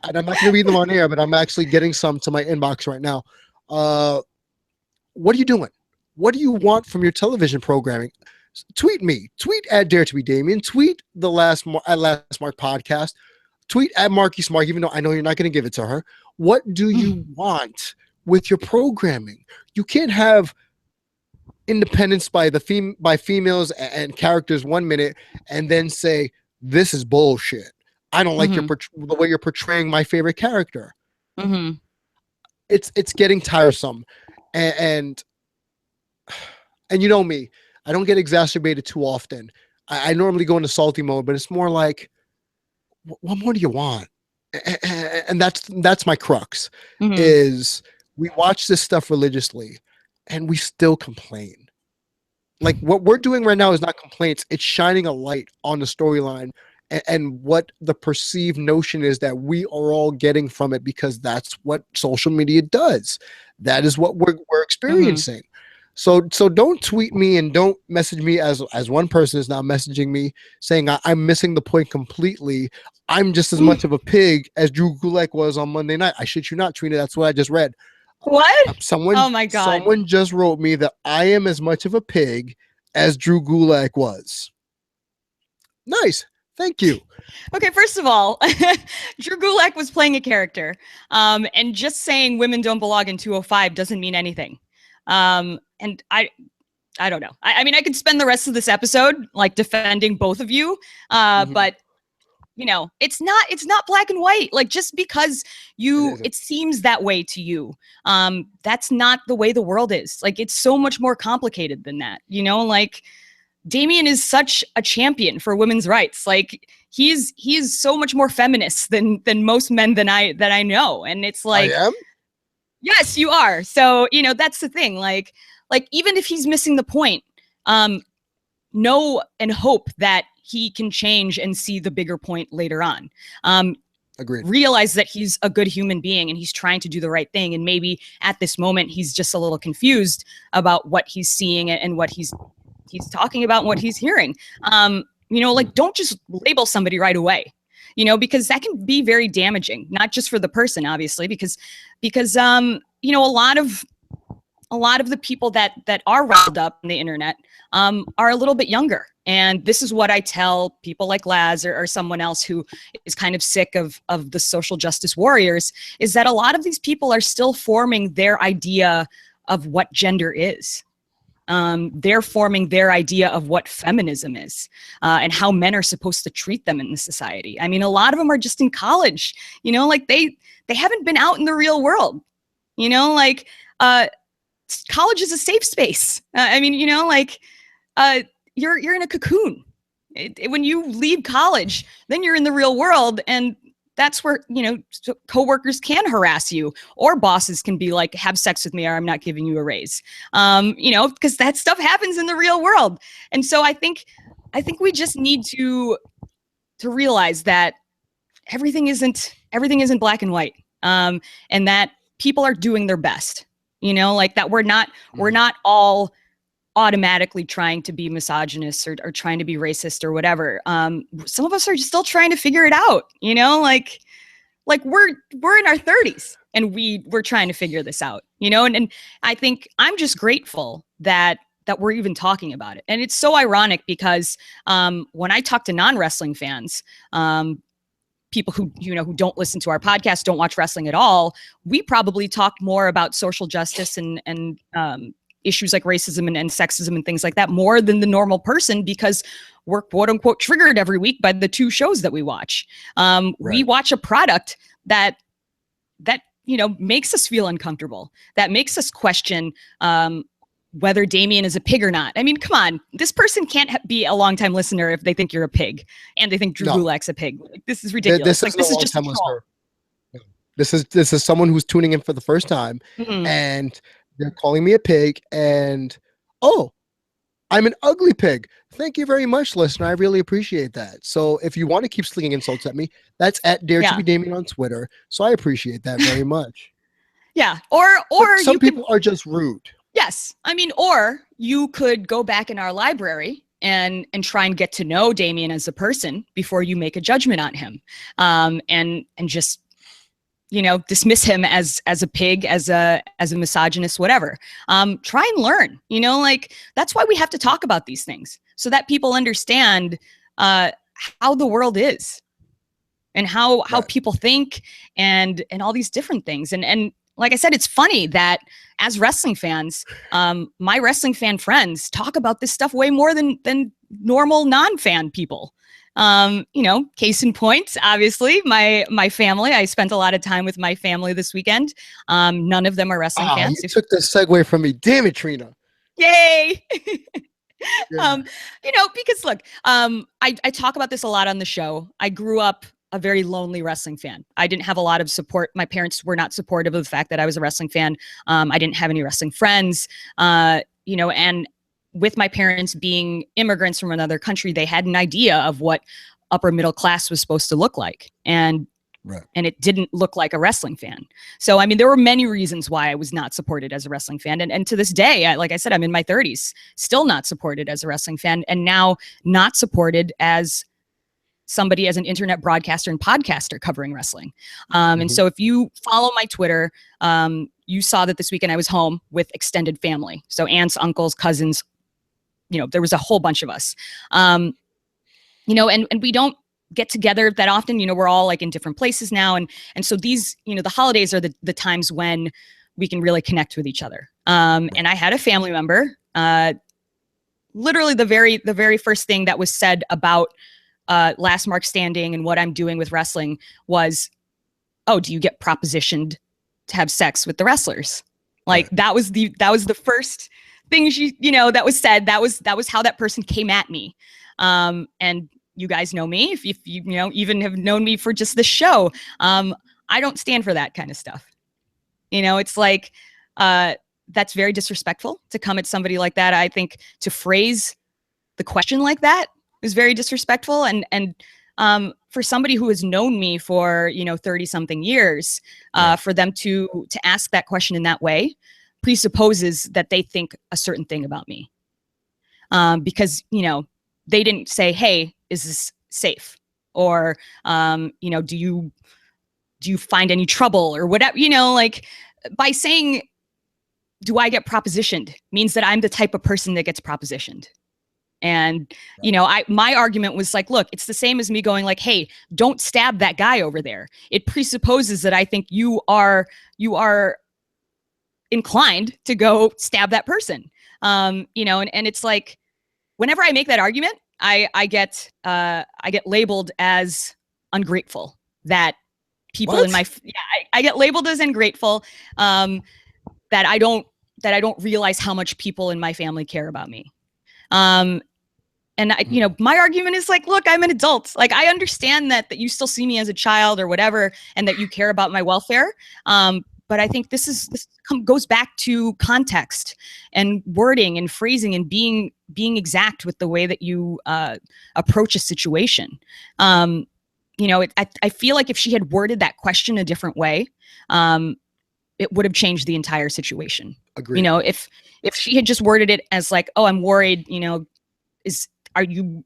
And I'm not going to read them on air, but I'm actually getting some to my inbox right now. What are you doing? What do you want from your television programming? Tweet me. Tweet at Dare to be Damian. Tweet at Last Mark Podcast. Tweet at Marky Smart, even though I know you're not going to give it to her. What do you want with your programming? You can't have independence by females and characters 1 minute, and then say this is bullshit. I don't like the way you're portraying my favorite character. Mm-hmm. It's getting tiresome, and you know me, I don't get exacerbated too often. I normally go into salty mode, but it's more like, what more do you want? And that's my crux. Is we watch this stuff religiously, and we still complain. Like, what we're doing right now is not complaints. It's shining a light on the storyline and what the perceived notion is that we are all getting from it, because that's what social media does. That is what we're experiencing. So don't tweet me and don't message me as one person is now messaging me saying I'm missing the point completely. I'm just as much of a pig as Drew Gulak was on Monday night. I shit you not, Trina. That's what I just read. What? Someone, oh my God. Someone just wrote me that I am as much of a pig as Drew Gulak was. Nice. Thank you. Okay, first of all, Drew Gulak was playing a character. And just saying women don't belong in 205 doesn't mean anything. And I don't know. I mean, I could spend the rest of this episode like defending both of you. But you know, it's not black and white. Like, just because it seems that way to you, that's not the way the world is. Like, it's so much more complicated than that. You know, like, Damian is such a champion for women's rights. Like, he's so much more feminist than most men that I know. And it's like, I am? Yes, you are. So, you know, that's the thing. Like even if he's missing the point, know and hope that he can change and see the bigger point later on. Agreed. Realize that he's a good human being and he's trying to do the right thing. And maybe at this moment, he's just a little confused about what he's seeing and what he's talking about and what he's hearing. You know, like, don't just label somebody right away, you know, because that can be very damaging, not just for the person, obviously, because you know, a lot of the people that are riled up on the internet are a little bit younger. And this is what I tell people like Laz or someone else who is kind of sick of the social justice warriors, is that a lot of these people are still forming their idea of what gender is. They're forming their idea of what feminism is and how men are supposed to treat them in the society. I mean, a lot of them are just in college, you know, like they haven't been out in the real world, you know, like college is a safe space. I mean, you know, like you're in a cocoon. When you leave college, then you're in the real world, and that's where, you know, coworkers can harass you, or bosses can be like, have sex with me or I'm not giving you a raise. You know, because that stuff happens in the real world. And so I think we just need to realize that everything isn't black and white. And that people are doing their best, you know, like that we're not all automatically trying to be misogynist or trying to be racist or whatever. Some of us are still trying to figure it out, you know, like we're in our 30s and we're trying to figure this out, you know, and I think I'm just grateful that we're even talking about it. And it's so ironic because when I talk to non-wrestling fans, people who, you know, who don't listen to our podcast, don't watch wrestling at all, we probably talk more about social justice and issues like racism and sexism and things like that more than the normal person, because we're quote unquote triggered every week by the two shows that we watch. Right. We watch a product that, you know, makes us feel uncomfortable, that makes us question whether Damian is a pig or not. I mean, come on, this person can't be a longtime listener if they think you're a pig and they think Drew Gulak's a pig. Like, this is ridiculous. This is just a troll. This is someone who's tuning in for the first time, and they're calling me a pig, and I'm an ugly pig. Thank you very much, listener. I really appreciate that. So if you want to keep slinging insults at me, that's at Dare to be Damian on Twitter. So I appreciate that very much. Yeah. Or some people are just rude. Yes. I mean, or you could go back in our library and try and get to know Damian as a person before you make a judgment on him. And just, you know, dismiss him as a pig, as a misogynist, whatever. Try and learn, you know, like that's why we have to talk about these things so that people understand how the world is and how people think and all these different things. And like I said, it's funny that as wrestling fans, my wrestling fan friends talk about this stuff way more than normal non-fan people. Case in point, obviously, my family. I spent a lot of time with my family this weekend. None of them are wrestling fans. You took the segue from me. Damn it, Trina. Yay! Yeah. Because look, I talk about this a lot on the show. I grew up a very lonely wrestling fan. I didn't have a lot of support. My parents were not supportive of the fact that I was a wrestling fan. I didn't have any wrestling friends, and with my parents being immigrants from another country, they had an idea of what upper middle class was supposed to look like. And it didn't look like a wrestling fan. So, I mean, there were many reasons why I was not supported as a wrestling fan. And to this day, like I said, I'm in my 30s, still not supported as a wrestling fan, and now not supported as somebody, as an internet broadcaster and podcaster covering wrestling. And so if you follow my Twitter, you saw that this weekend I was home with extended family. So aunts, uncles, cousins, there was a whole bunch of us, and we don't get together that often. We're all like in different places now. And so these, the holidays are the times when we can really connect with each other. And I had a family member, literally the very first thing that was said about Last Mark Standing and what I'm doing with wrestling was, "Oh, do you get propositioned to have sex with the wrestlers?" Like that was the first thing that was said. That was how that person came at me. And you guys know me, if you even have known me for just the show. I don't stand for that kind of stuff. It's like, that's very disrespectful to come at somebody like that. I think to phrase the question like that is very disrespectful. And for somebody who has known me for, 30 something years, for them to ask that question in that way presupposes that they think a certain thing about me. Because, they didn't say, "Hey, is this safe?" Or, do you find any trouble or whatever, like by saying, "Do I get propositioned?" means that I'm the type of person that gets propositioned. And, my argument was like, look, it's the same as me going like, "Hey, don't stab that guy over there." It presupposes that I think you are inclined to go stab that person. And it's like, whenever I make that argument, I get labeled as ungrateful. That people What? in my I get labeled as ungrateful. That I don't realize how much people in my family care about me. And my argument is like, look, I'm an adult. Like, I understand that you still see me as a child or whatever, and that you care about my welfare. But I think this goes back to context and wording and phrasing and being exact with the way that you approach a situation. I feel like if she had worded that question a different way, it would have changed the entire situation. Agreed. If she had just worded it as like, "Oh, I'm worried, are you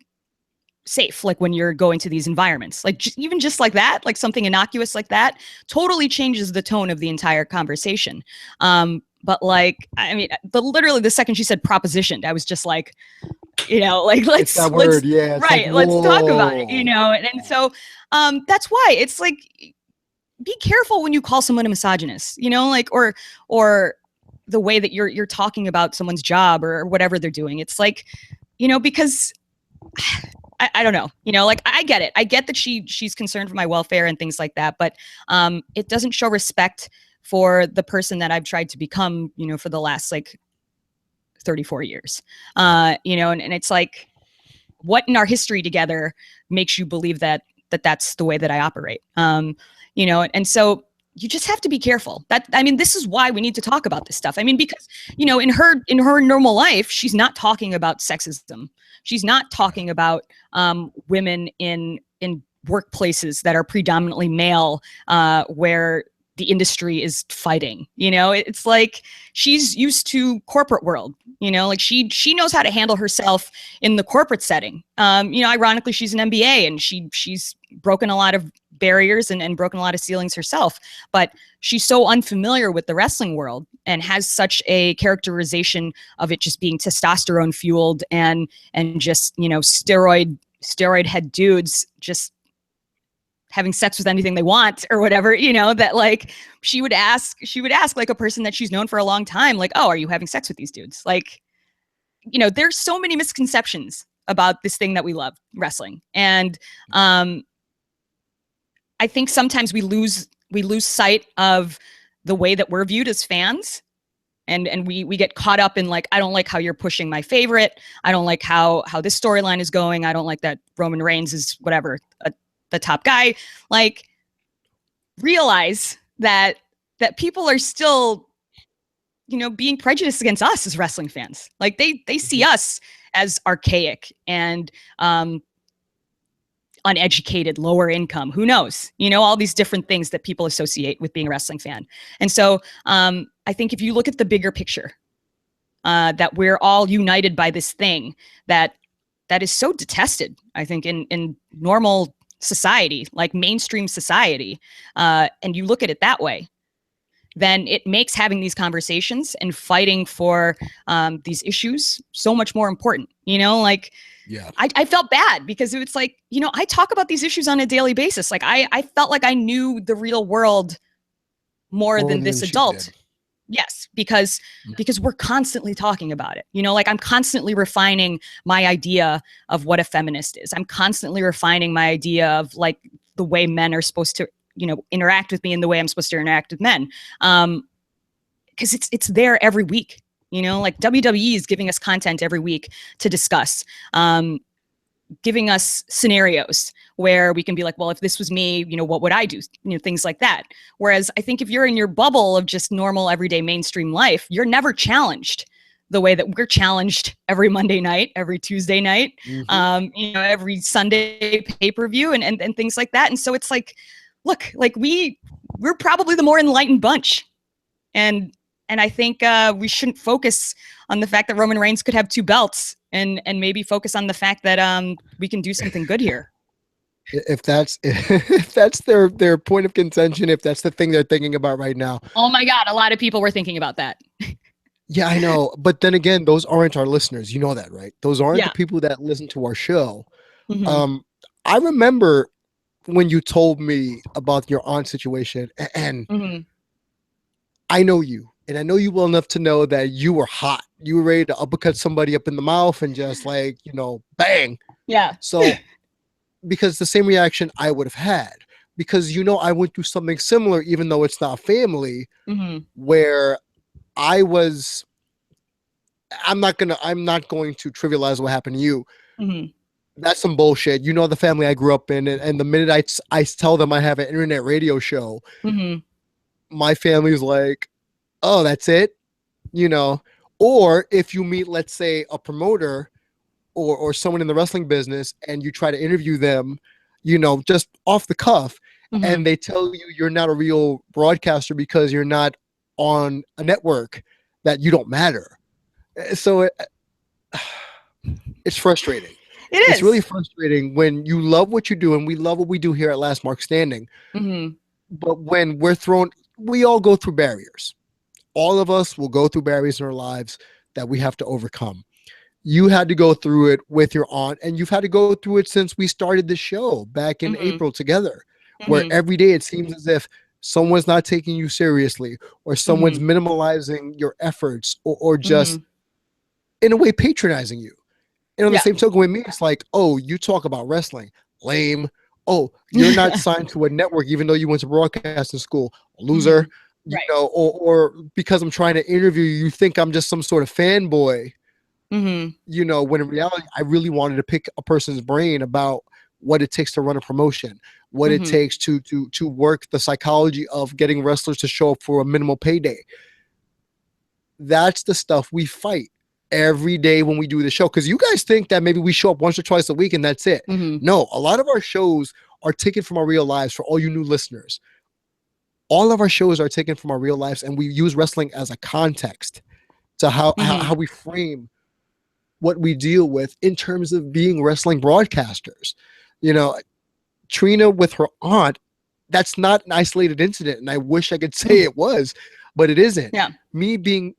safe, like when you're going to these environments?" Like even just like that, like something innocuous like that totally changes the tone of the entire conversation. But like, I mean, literally the second she said propositioned, I was just like, let's that word. Yeah. Right. Like, let's talk about it, and so, that's why it's like, be careful when you call someone a misogynist, or the way that you're talking about someone's job or whatever they're doing. It's like, because I don't know, like I get it. I get that she's concerned for my welfare and things like that, but it doesn't show respect for the person that I've tried to become, for the last like 34 years. And it's like, what in our history together makes you believe that that's the way that I operate? And so you just have to be careful. This is why we need to talk about this stuff. Because, in her normal life, she's not talking about sexism. She's not talking about women in workplaces that are predominantly male, where the industry is fighting. It's like she's used to corporate world. Like she knows how to handle herself in the corporate setting. Ironically, she's an MBA and she's broken a lot of barriers and broken a lot of ceilings herself, but she's so unfamiliar with the wrestling world and has such a characterization of it just being testosterone fueled and just, steroid head dudes just having sex with anything they want or whatever, that like she would ask like a person that she's known for a long time, like, "Oh, are you having sex with these dudes?" Like, there's so many misconceptions about this thing that we love, wrestling. And I think sometimes we lose sight of the way that we're viewed as fans. And we get caught up in like, I don't like how you're pushing my favorite. I don't like how this storyline is going. I don't like that Roman Reigns is whatever, the top guy. Like, realize that people are still, being prejudiced against us as wrestling fans. Like they see us as archaic and uneducated, lower income, who knows, all these different things that people associate with being a wrestling fan. And so I think if you look at the bigger picture, that we're all united by this thing that is so detested, I think, in normal society, like mainstream society, and you look at it that way, then it makes having these conversations and fighting for these issues so much more important. Yeah. I felt bad because it's like, I talk about these issues on a daily basis. Like I felt like I knew the real world more than this adult. Yes, because we're constantly talking about it. Like I'm constantly refining my idea of what a feminist is. I'm constantly refining my idea of like the way men are supposed to, interact with me and the way I'm supposed to interact with men. Because it's there every week. Like WWE is giving us content every week to discuss, giving us scenarios where we can be like, well, if this was me, what would I do? Things like that. Whereas I think if you're in your bubble of just normal, everyday mainstream life, you're never challenged the way that we're challenged every Monday night, every Tuesday night, every Sunday pay-per-view and things like that. And so it's like, look, like we're probably the more enlightened bunch. And I think we shouldn't focus on the fact that Roman Reigns could have 2 belts and maybe focus on the fact that we can do something good here. If that's their point of contention, if that's the thing they're thinking about right now. Oh my God, a lot of people were thinking about that. Yeah, I know. But then again, those aren't our listeners. You know that, right? Those aren't the people that listen to our show. Mm-hmm. I remember when you told me about your aunt situation, and I know you. And I know you well enough to know that you were hot. You were ready to uppercut somebody up in the mouth and just like, bang. Yeah. So, because the same reaction I would have had, because, I went through something similar, even though it's not family, where I'm not going to trivialize what happened to you. That's some bullshit. The family I grew up in. And the minute I tell them I have an internet radio show, my family's like, oh, that's it, or if you meet, let's say, a promoter or someone in the wrestling business and you try to interview them, just off the cuff, and they tell you you're not a real broadcaster because you're not on a network, that you don't matter. So it's frustrating. It's really frustrating when you love what you do, and we love what we do here at Last Mark Standing. But when we're thrown, we all go through barriers. All of us will go through barriers in our lives that we have to overcome. You had to go through it with your aunt, and you've had to go through it since we started the show back in April together, where every day it seems as if someone's not taking you seriously, or someone's minimalizing your efforts, or just in a way patronizing you. And on the same token with me, it's like, oh, you talk about wrestling, lame. Oh, you're not signed to a network even though you went to broadcasting school, loser. Or because I'm trying to interview you, you think I'm just some sort of fanboy. When in reality, I really wanted to pick a person's brain about what it takes to run a promotion, what it takes to work the psychology of getting wrestlers to show up for a minimal payday. That's the stuff we fight every day when we do the show. Because you guys think that maybe we show up once or twice a week and that's it. No, a lot of our shows are taken from our real lives. For all you new listeners, all of our shows are taken from our real lives, and we use wrestling as a context to how we frame what we deal with in terms of being wrestling broadcasters. TRINA with her aunt, that's not an isolated incident, and I wish I could say it was, but it isn't. Me being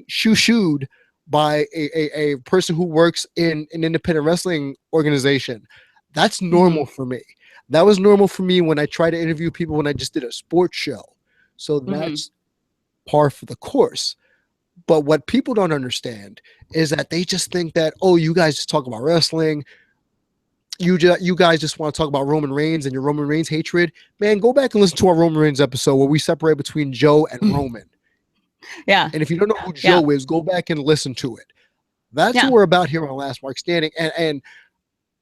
shoo-shooed by a person who works in an independent wrestling organization, that's normal for me. That was normal for me when I try to interview people when I just did a sports show. So that's par for the course. But what people don't understand is that they just think that, oh, you guys just talk about wrestling. You guys just want to talk about Roman Reigns and your Roman Reigns hatred. Man, go back and listen to our Roman Reigns episode where we separate between Joe and Roman. Yeah. And if you don't know who Yeah. Joe is, go back and listen to it. That's Yeah. what we're about here on Last Mark Standing. And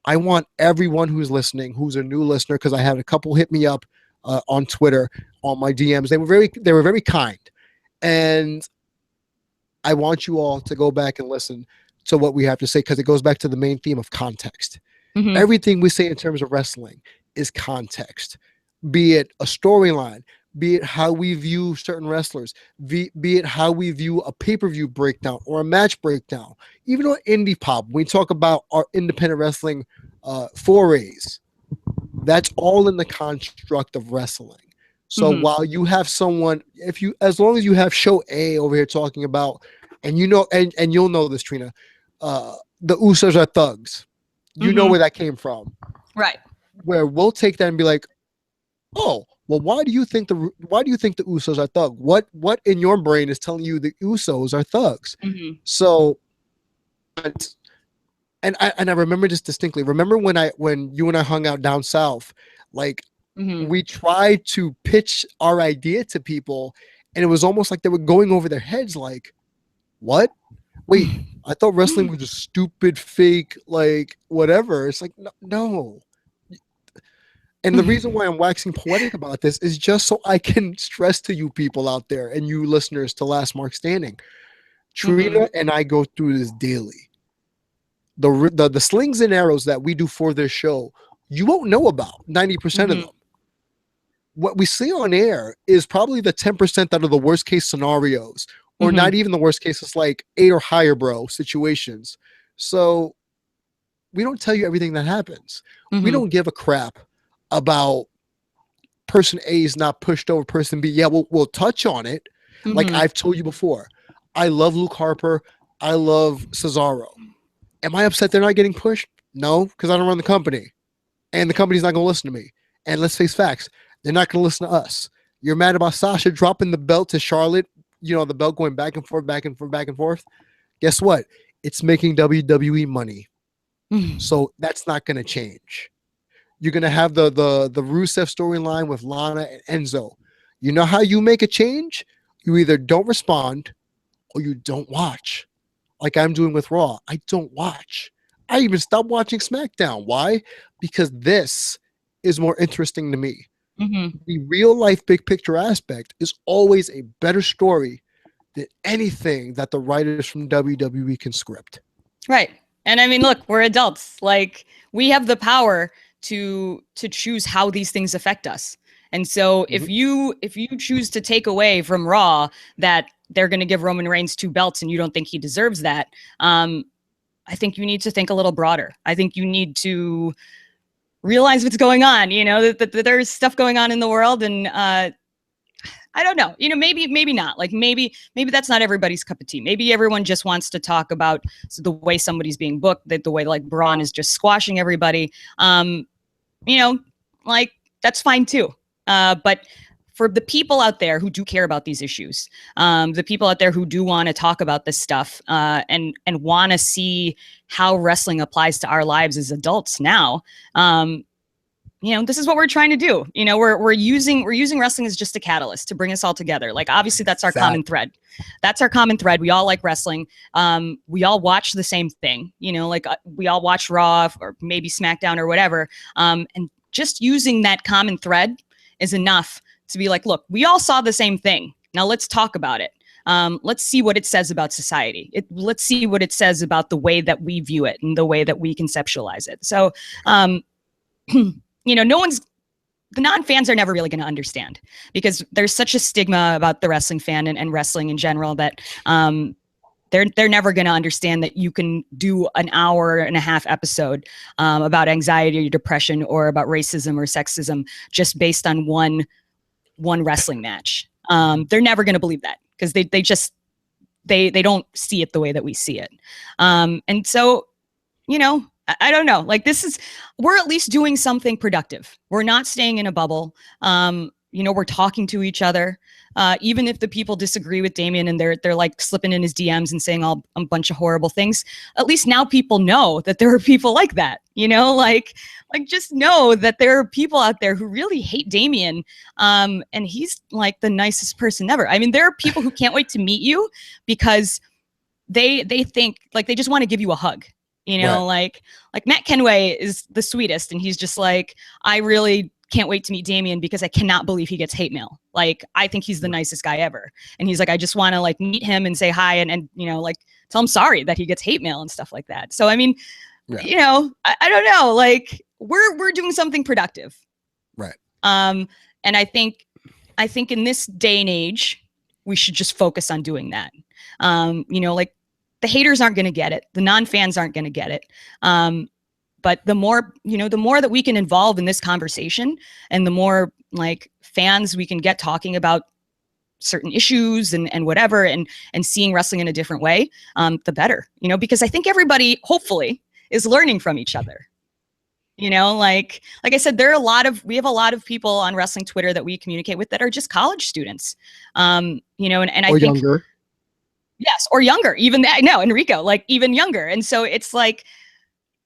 I want everyone who's listening, who's a new listener, because I had a couple hit me up on Twitter, on my DMs. They were very kind. And I want you all to go back and listen to what we have to say, because it goes back to the main theme of context. Mhm. Everything we say in terms of wrestling is context, be it a storyline, be it how we view certain wrestlers, be it how we view a pay-per-view breakdown or a match breakdown. Even on indie pop, when we talk about our independent wrestling forays, that's all in the construct of wrestling. So Mhm. while you have someone, as long as you have show A over here talking about, and you know, and you'll know this, Trina, the Usos are thugs. You know Mhm. where that came from. Right. Where we'll take that and be like, oh, well, why do you think the Usos are thugs? What in your brain is telling you the Usos are thugs? Mhm. So, and I remember this distinctly. Remember when you and I hung out down south, like Mhm. we tried to pitch our idea to people, and it was almost like they were going over their heads, like, what? Wait, I thought wrestling was just stupid, fake, like whatever. It's like, no. And the reason why I'm waxing poetic about this is just so I can stress to you people out there and you listeners to Last Mark Standing. Trina and I go through this daily. The slings and arrows that we do for this show, you won't know about 90% of them. What we see on air is probably the 10% that are the worst case scenarios, or not even the worst cases, like 8 or higher, bro, situations. So we don't tell you everything that happens. We don't give a crap about person A is not pushed over person B. Yeah, we'll touch on it. Like I've told you before, I love Luke Harper. I love Cesaro. Am I upset they're not getting pushed? No, because I don't run the company. And the company's not going to listen to me. And let's face facts, they're not going to listen to us. You're mad about Sasha dropping the belt to Charlotte, you know, the belt going back and forth, back and forth, back and forth. Guess what? It's making WWE money. So that's not going to change. You're going to have the Rusev storyline with Lana and Enzo. You know how you make a change? You either don't respond or you don't watch. Like I'm doing with Raw. I don't watch. I even stopped watching SmackDown. Why? Because this is more interesting to me. The real life big picture aspect is always a better story than anything that the writers from WWE can script. Right. And I mean, look, we're adults. Like we have the power to choose how these things affect us. And so if you choose to take away from Raw that they're going to give Roman Reigns 2 belts and you don't think he deserves that, I think you need to think a little broader. I think you need to realize what's going on, you know, that there's stuff going on in the world. And I don't know, you know, maybe not. Like maybe that's not everybody's cup of tea. Maybe everyone just wants to talk about the way somebody's being booked, the way like Braun is just squashing everybody. You know, like that's fine too. But for the people out there who do care about these issues, the people out there who do want to talk about this stuff and want to see how wrestling applies to our lives as adults now, you know, this is what we're trying to do. You know, we're using wrestling as just a catalyst to bring us all together. Like obviously that's our common thread. That's our common thread. We all like wrestling. We all watch the same thing, you know, like we all watch Raw or maybe SmackDown or whatever. And just using that common thread is enough to be like, look, we all saw the same thing. Now let's talk about it. Let's see what it says about society. Let's see what it says about the way that we view it and the way that we conceptualize it. So, you know, the non-fans are never really going to understand because there's such a stigma about the wrestling fan and wrestling in general that they're never going to understand that you can do an hour and a half episode about anxiety or depression or about racism or sexism just based on one wrestling match. They're never going to believe that because they don't see it the way that we see it. And so, you know, I don't know, like we're at least doing something productive. We're not staying in a bubble. we're talking to each other. Even if the people disagree with Damian and they're like slipping in his DMs and saying a bunch of horrible things, at least now people know that there are people like that, like just know that there are people out there who really hate Damian. And he's like the nicest person ever. I mean, there are people who can't wait to meet you because they think like they just want to give you a hug, right. like Matt Kenway is the sweetest. And he's just like, I really can't wait to meet Damian because I cannot believe he gets hate mail. Like, I think he's the nicest guy ever. And he's like, I just want to like meet him and say hi and like tell him sorry that he gets hate mail and stuff like that. So, I mean, I don't know, like we're doing something productive. Right. And I think in this day and age, we should just focus on doing that. Like the haters aren't going to get it. The non-fans aren't going to get it. But the more that we can involve in this conversation and the more like fans we can get talking about certain issues and whatever, and seeing wrestling in a different way, the better, because I think everybody hopefully is learning from each other. Like I said, we have a lot of people on wrestling Twitter that we communicate with that are just college students, and I think younger. Yes. Or younger, even that. No, Enrico, like even younger. And so it's like,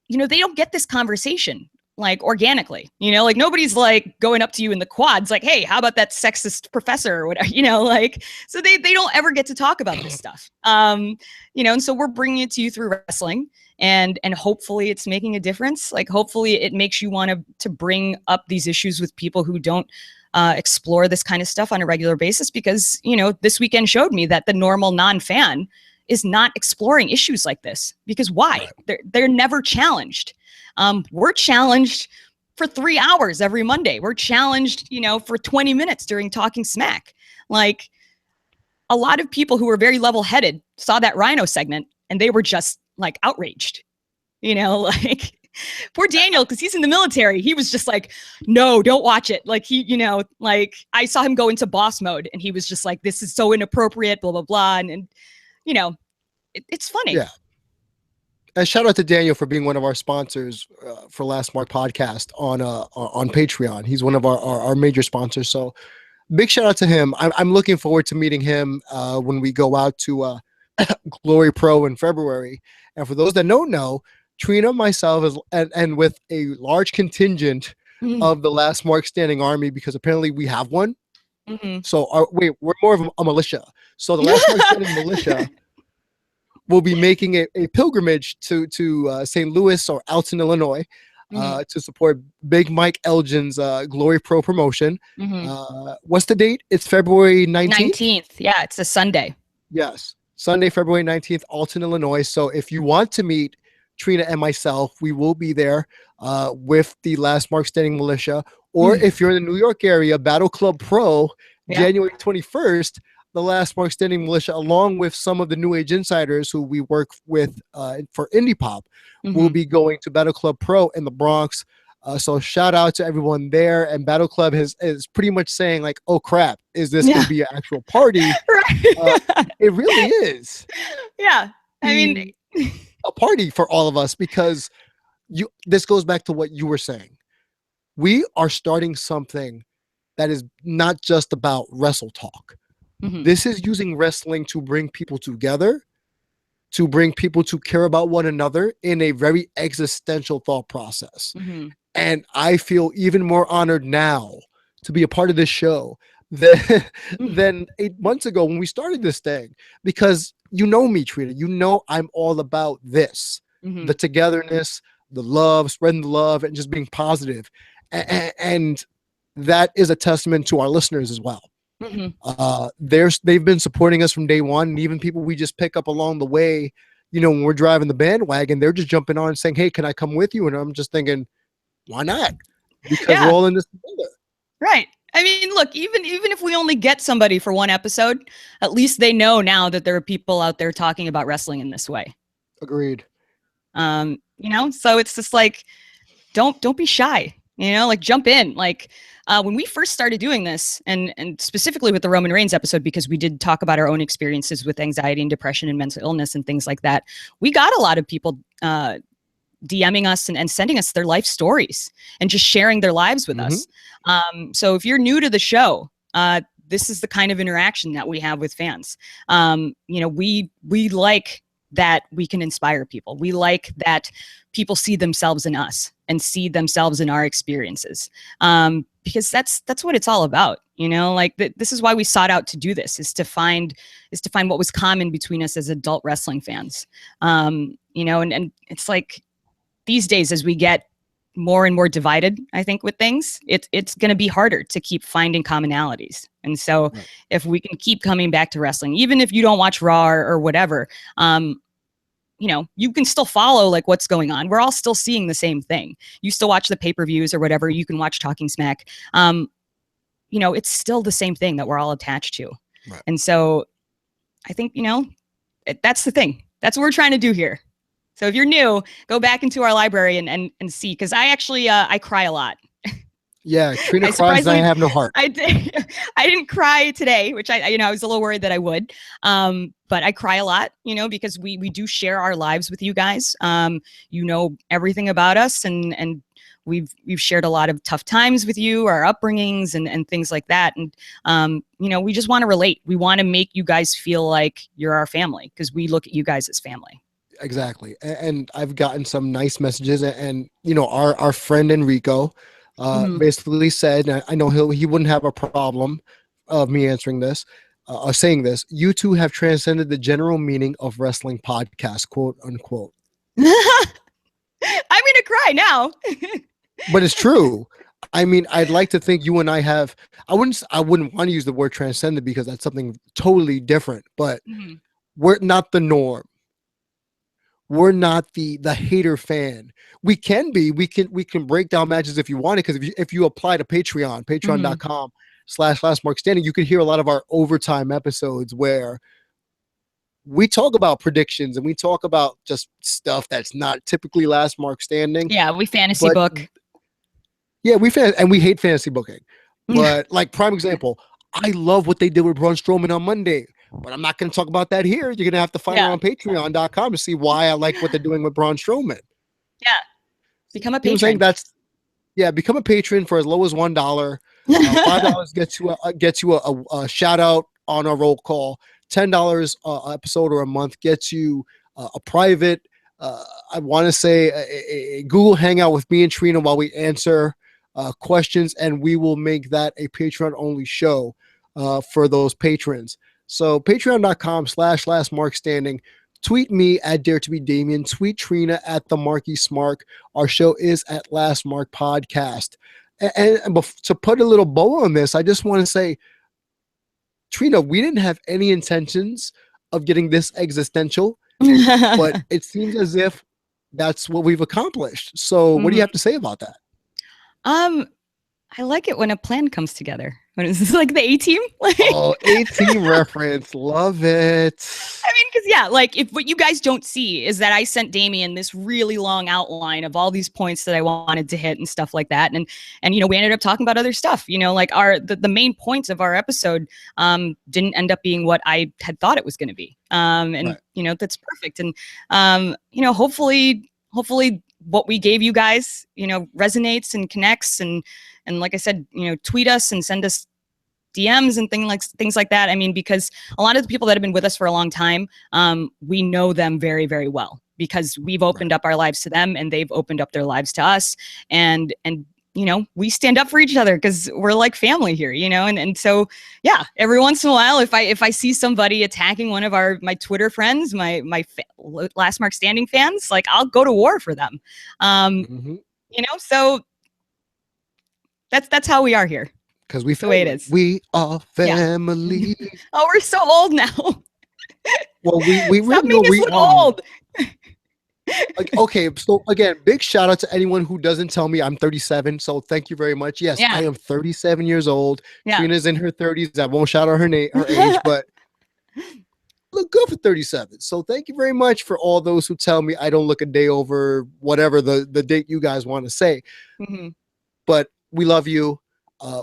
they don't get this conversation like organically, like nobody's like going up to you in the quads, like, hey, how about that sexist professor or whatever, like, so they don't ever get to talk about this stuff. And so we're bringing it to you through wrestling and hopefully it's making a difference. Like, hopefully it makes you want to bring up these issues with people who don't explore this kind of stuff on a regular basis, because, this weekend showed me that the normal non-fan is not exploring issues like this. Because why? They're never challenged. We're challenged for 3 hours every Monday. We're challenged, for 20 minutes during Talking Smack. Like, a lot of people who were very level-headed saw that Rhino segment and they were just like outraged, like poor Daniel, because he's in the military. He was just like, no, don't watch it. Like like I saw him go into boss mode and he was just like, this is so inappropriate, blah, blah, blah. And it's funny. Yeah. And shout out to Daniel for being one of our sponsors for Last Mark podcast on Patreon. He's one of our major sponsors. So big shout out to him. I'm looking forward to meeting him when we go out to Glory Pro in February. And for those that don't know, TRINA, myself, and with a large contingent of the Last Mark Standing Army, because apparently we have one. Mm-hmm. So we're more of a militia. So the Last Mark Standing militia will be making a pilgrimage to St. Louis or Alton, Illinois, to support Big Mike Elgin's Glory Pro promotion. Mm-hmm. What's the date? It's February 19th? 19th. Yeah, it's a Sunday. Yes. Sunday, February 19th, Alton, Illinois. So if you want to meet TRINA and myself, we will be there with the Last Mark Standing Militia. Or if you're in the New York area, Battle Club Pro, January 21st, the Last Mark Standing Militia, along with some of the New Age Insiders who we work with for Indie Pop, will be going to Battle Club Pro in the Bronx. So shout out to everyone there. And Battle Club is pretty much saying like, oh crap, is this going to be an actual party? Right. It really is. Yeah. I mean, a party for all of us, because this goes back to what you were saying. We are starting something that is not just about wrestle talk. Mm-hmm. This is using wrestling to bring people together, to bring people to care about one another in a very existential thought process. Mm-hmm. And I feel even more honored now to be a part of this show than 8 months ago when we started this thing, because you know me, TRINA, I'm all about this, the togetherness, the love, spreading the love, and just being positive. And that is a testament to our listeners as well. They've been supporting us from day one, and even people we just pick up along the way, when we're driving the bandwagon, they're just jumping on and saying, hey, can I come with you? And I'm just thinking, why not? Because we're all in this together. Right. I mean, look, even if we only get somebody for one episode, at least they know now that there are people out there talking about wrestling in this way. Agreed. So it's just like, don't be shy, like jump in. Like when we first started doing this, and specifically with the Roman Reigns episode, because we did talk about our own experiences with anxiety and depression and mental illness and things like that, we got a lot of people DMing us and sending us their life stories and just sharing their lives with us. So if you're new to the show, this is the kind of interaction that we have with fans. We like that we can inspire people. We like that people see themselves in us and see themselves in our experiences. Because that's what it's all about. This is why we sought out to do this, is to find what was common between us as adult wrestling fans. And it's like these days, as we get more and more divided, I think, with things, it's going to be harder to keep finding commonalities. And so if we can keep coming back to wrestling, even if you don't watch Raw or whatever, you can still follow like what's going on. We're all still seeing the same thing. You still watch the pay-per-views or whatever. You can watch Talking Smack. It's still the same thing that we're all attached to. Right. And so I think, that's the thing. That's what we're trying to do here. So if you're new, go back into our library and see, because I actually, I cry a lot. Yeah, TRINA cries and I have no heart. I didn't cry today, which I was a little worried that I would. But I cry a lot, because we do share our lives with you guys. You know everything about us, and we've shared a lot of tough times with you, our upbringings and things like that. And we just want to relate. We want to make you guys feel like you're our family, because we look at you guys as family. Exactly. And I've gotten some nice messages, and our friend Enrico basically said, and I know he wouldn't have a problem of me answering this, saying this: you two have transcended the general meaning of wrestling podcast, quote unquote. I'm gonna cry now. But it's true. I mean, I'd like to think you and I have, I wouldn't want to use the word transcended, because that's something totally different, but we're not the norm. We're not the hater fan. We can be. We can break down matches if you want it, because if you apply to patreon.com/lastmarkstanding, you could hear a lot of our overtime episodes where we talk about predictions and we talk about just stuff that's not typically last mark standing. Yeah, we fantasy book. Yeah, we hate fantasy booking. But like, prime example, I love what they did with Braun Strowman on Monday. But I'm not going to talk about that here. You're going to have to find it on patreon.com to see why I like what they're doing with Braun Strowman. Yeah. Become a patron. Become a patron for as low as $1. $5 gets you a shout out on a roll call. $10 episode or a month gets you a private, I want to say a Google Hangout with me and TRINA while we answer questions, and we will make that a Patreon only show for those patrons. So patreon.com/lastmarkstanding. Tweet me at Dare to be Damian. Tweet TRINA at the Marky Smark. Our show is at Last Mark Podcast. And to put a little bow on this, I just want to say, TRINA, we didn't have any intentions of getting this existential, but it seems as if that's what we've accomplished. So what do you have to say about that? I like it when a plan comes together. When is this, like the A-Team? A-Team reference. Love it. I mean, because if what you guys don't see is that I sent Damian this really long outline of all these points that I wanted to hit and stuff like that. And we ended up talking about other stuff, like the main points of our episode didn't end up being what I had thought it was going to be. That's perfect. And, hopefully what we gave you guys, resonates and connects. And like I said, tweet us and send us DMs and things like that. I mean, because a lot of the people that have been with us for a long time, we know them very, very well, because we've opened up our lives to them and they've opened up their lives to us. And we stand up for each other because we're like family here, and so, yeah, every once in a while, if I see somebody attacking one of my Twitter friends, my Last Mark Standing fans, like, I'll go to war for them. So that's how we are here. Because the way it is. We are family. Yeah. Oh, we're so old now. Well, we Stop really know we are old. Okay, so again, big shout out to anyone who doesn't tell me I'm 37. So thank you very much. Yes, I am 37 years old. TRINA's in her 30s. I won't shout out her age, but look good for 37. So thank you very much for all those who tell me I don't look a day over whatever the date you guys want to say. But we love you.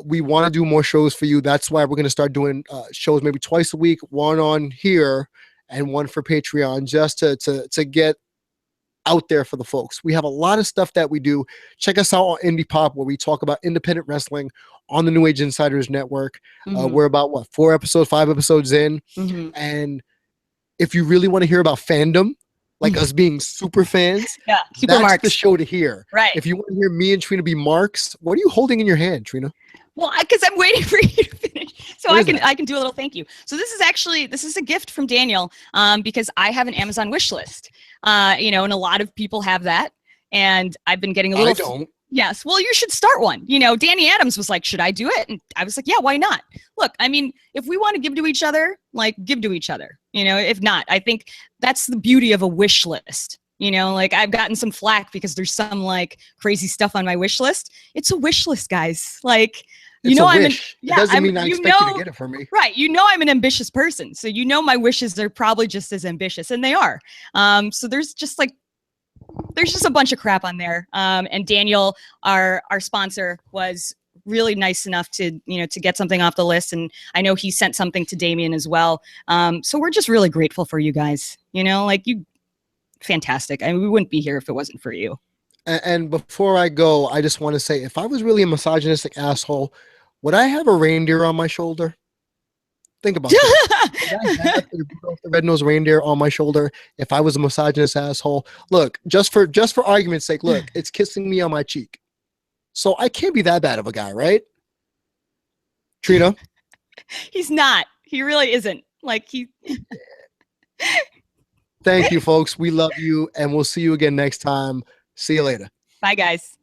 We want to do more shows for you. That's why we're going to start doing shows maybe twice a week, one on here and one for Patreon, just to get out there for the folks. We have a lot of stuff that we do. Check us out on Indie Pop, where we talk about independent wrestling on the New Age Insiders Network. We're about 5 episodes in. And if you really want to hear about fandom, like us being super fans, super that's marks. the show to hear. Right. If you want to hear me and Trina be marks, what are you holding in your hand, Trina? Well, because I'm waiting for you to finish, so I can do a little thank you. So this is a gift from Daniel, because I have an Amazon wish list, you know, and a lot of people have that, and I've been getting a little. I don't. Yes, well, you should start one. You know, Danny Adams was like, "Should I do it?" And I was like, "Yeah, why not?" Look, I mean, if we want to give to each other, like, give to each other. You know, if not, I think that's the beauty of a wish list. You know, like, I've gotten some flack because there's some like crazy stuff on my wish list. It's a wish list, guys. Like, you know, it doesn't mean I expect you to get it from me. Right. You know, I'm an ambitious person. So, you know, my wishes are probably just as ambitious, and they are. So there's just a bunch of crap on there. And Daniel, our sponsor, was really nice enough to, you know, to get something off the list. And I know he sent something to Damian as well. So we're just really grateful for you guys, you know, like, you fantastic. I mean, we wouldn't be here if it wasn't for you. And before I go, I just want to say, if I was really a misogynistic asshole, would I have a reindeer on my shoulder? Think about that. Would I have the red-nosed reindeer on my shoulder if I was a misogynist asshole? Look, just for argument's sake, look, it's kissing me on my cheek. So I can't be that bad of a guy, right? Trina? He's not. He really isn't. Like, he... Thank you, folks. We love you, and we'll see you again next time. See you later. Bye, guys.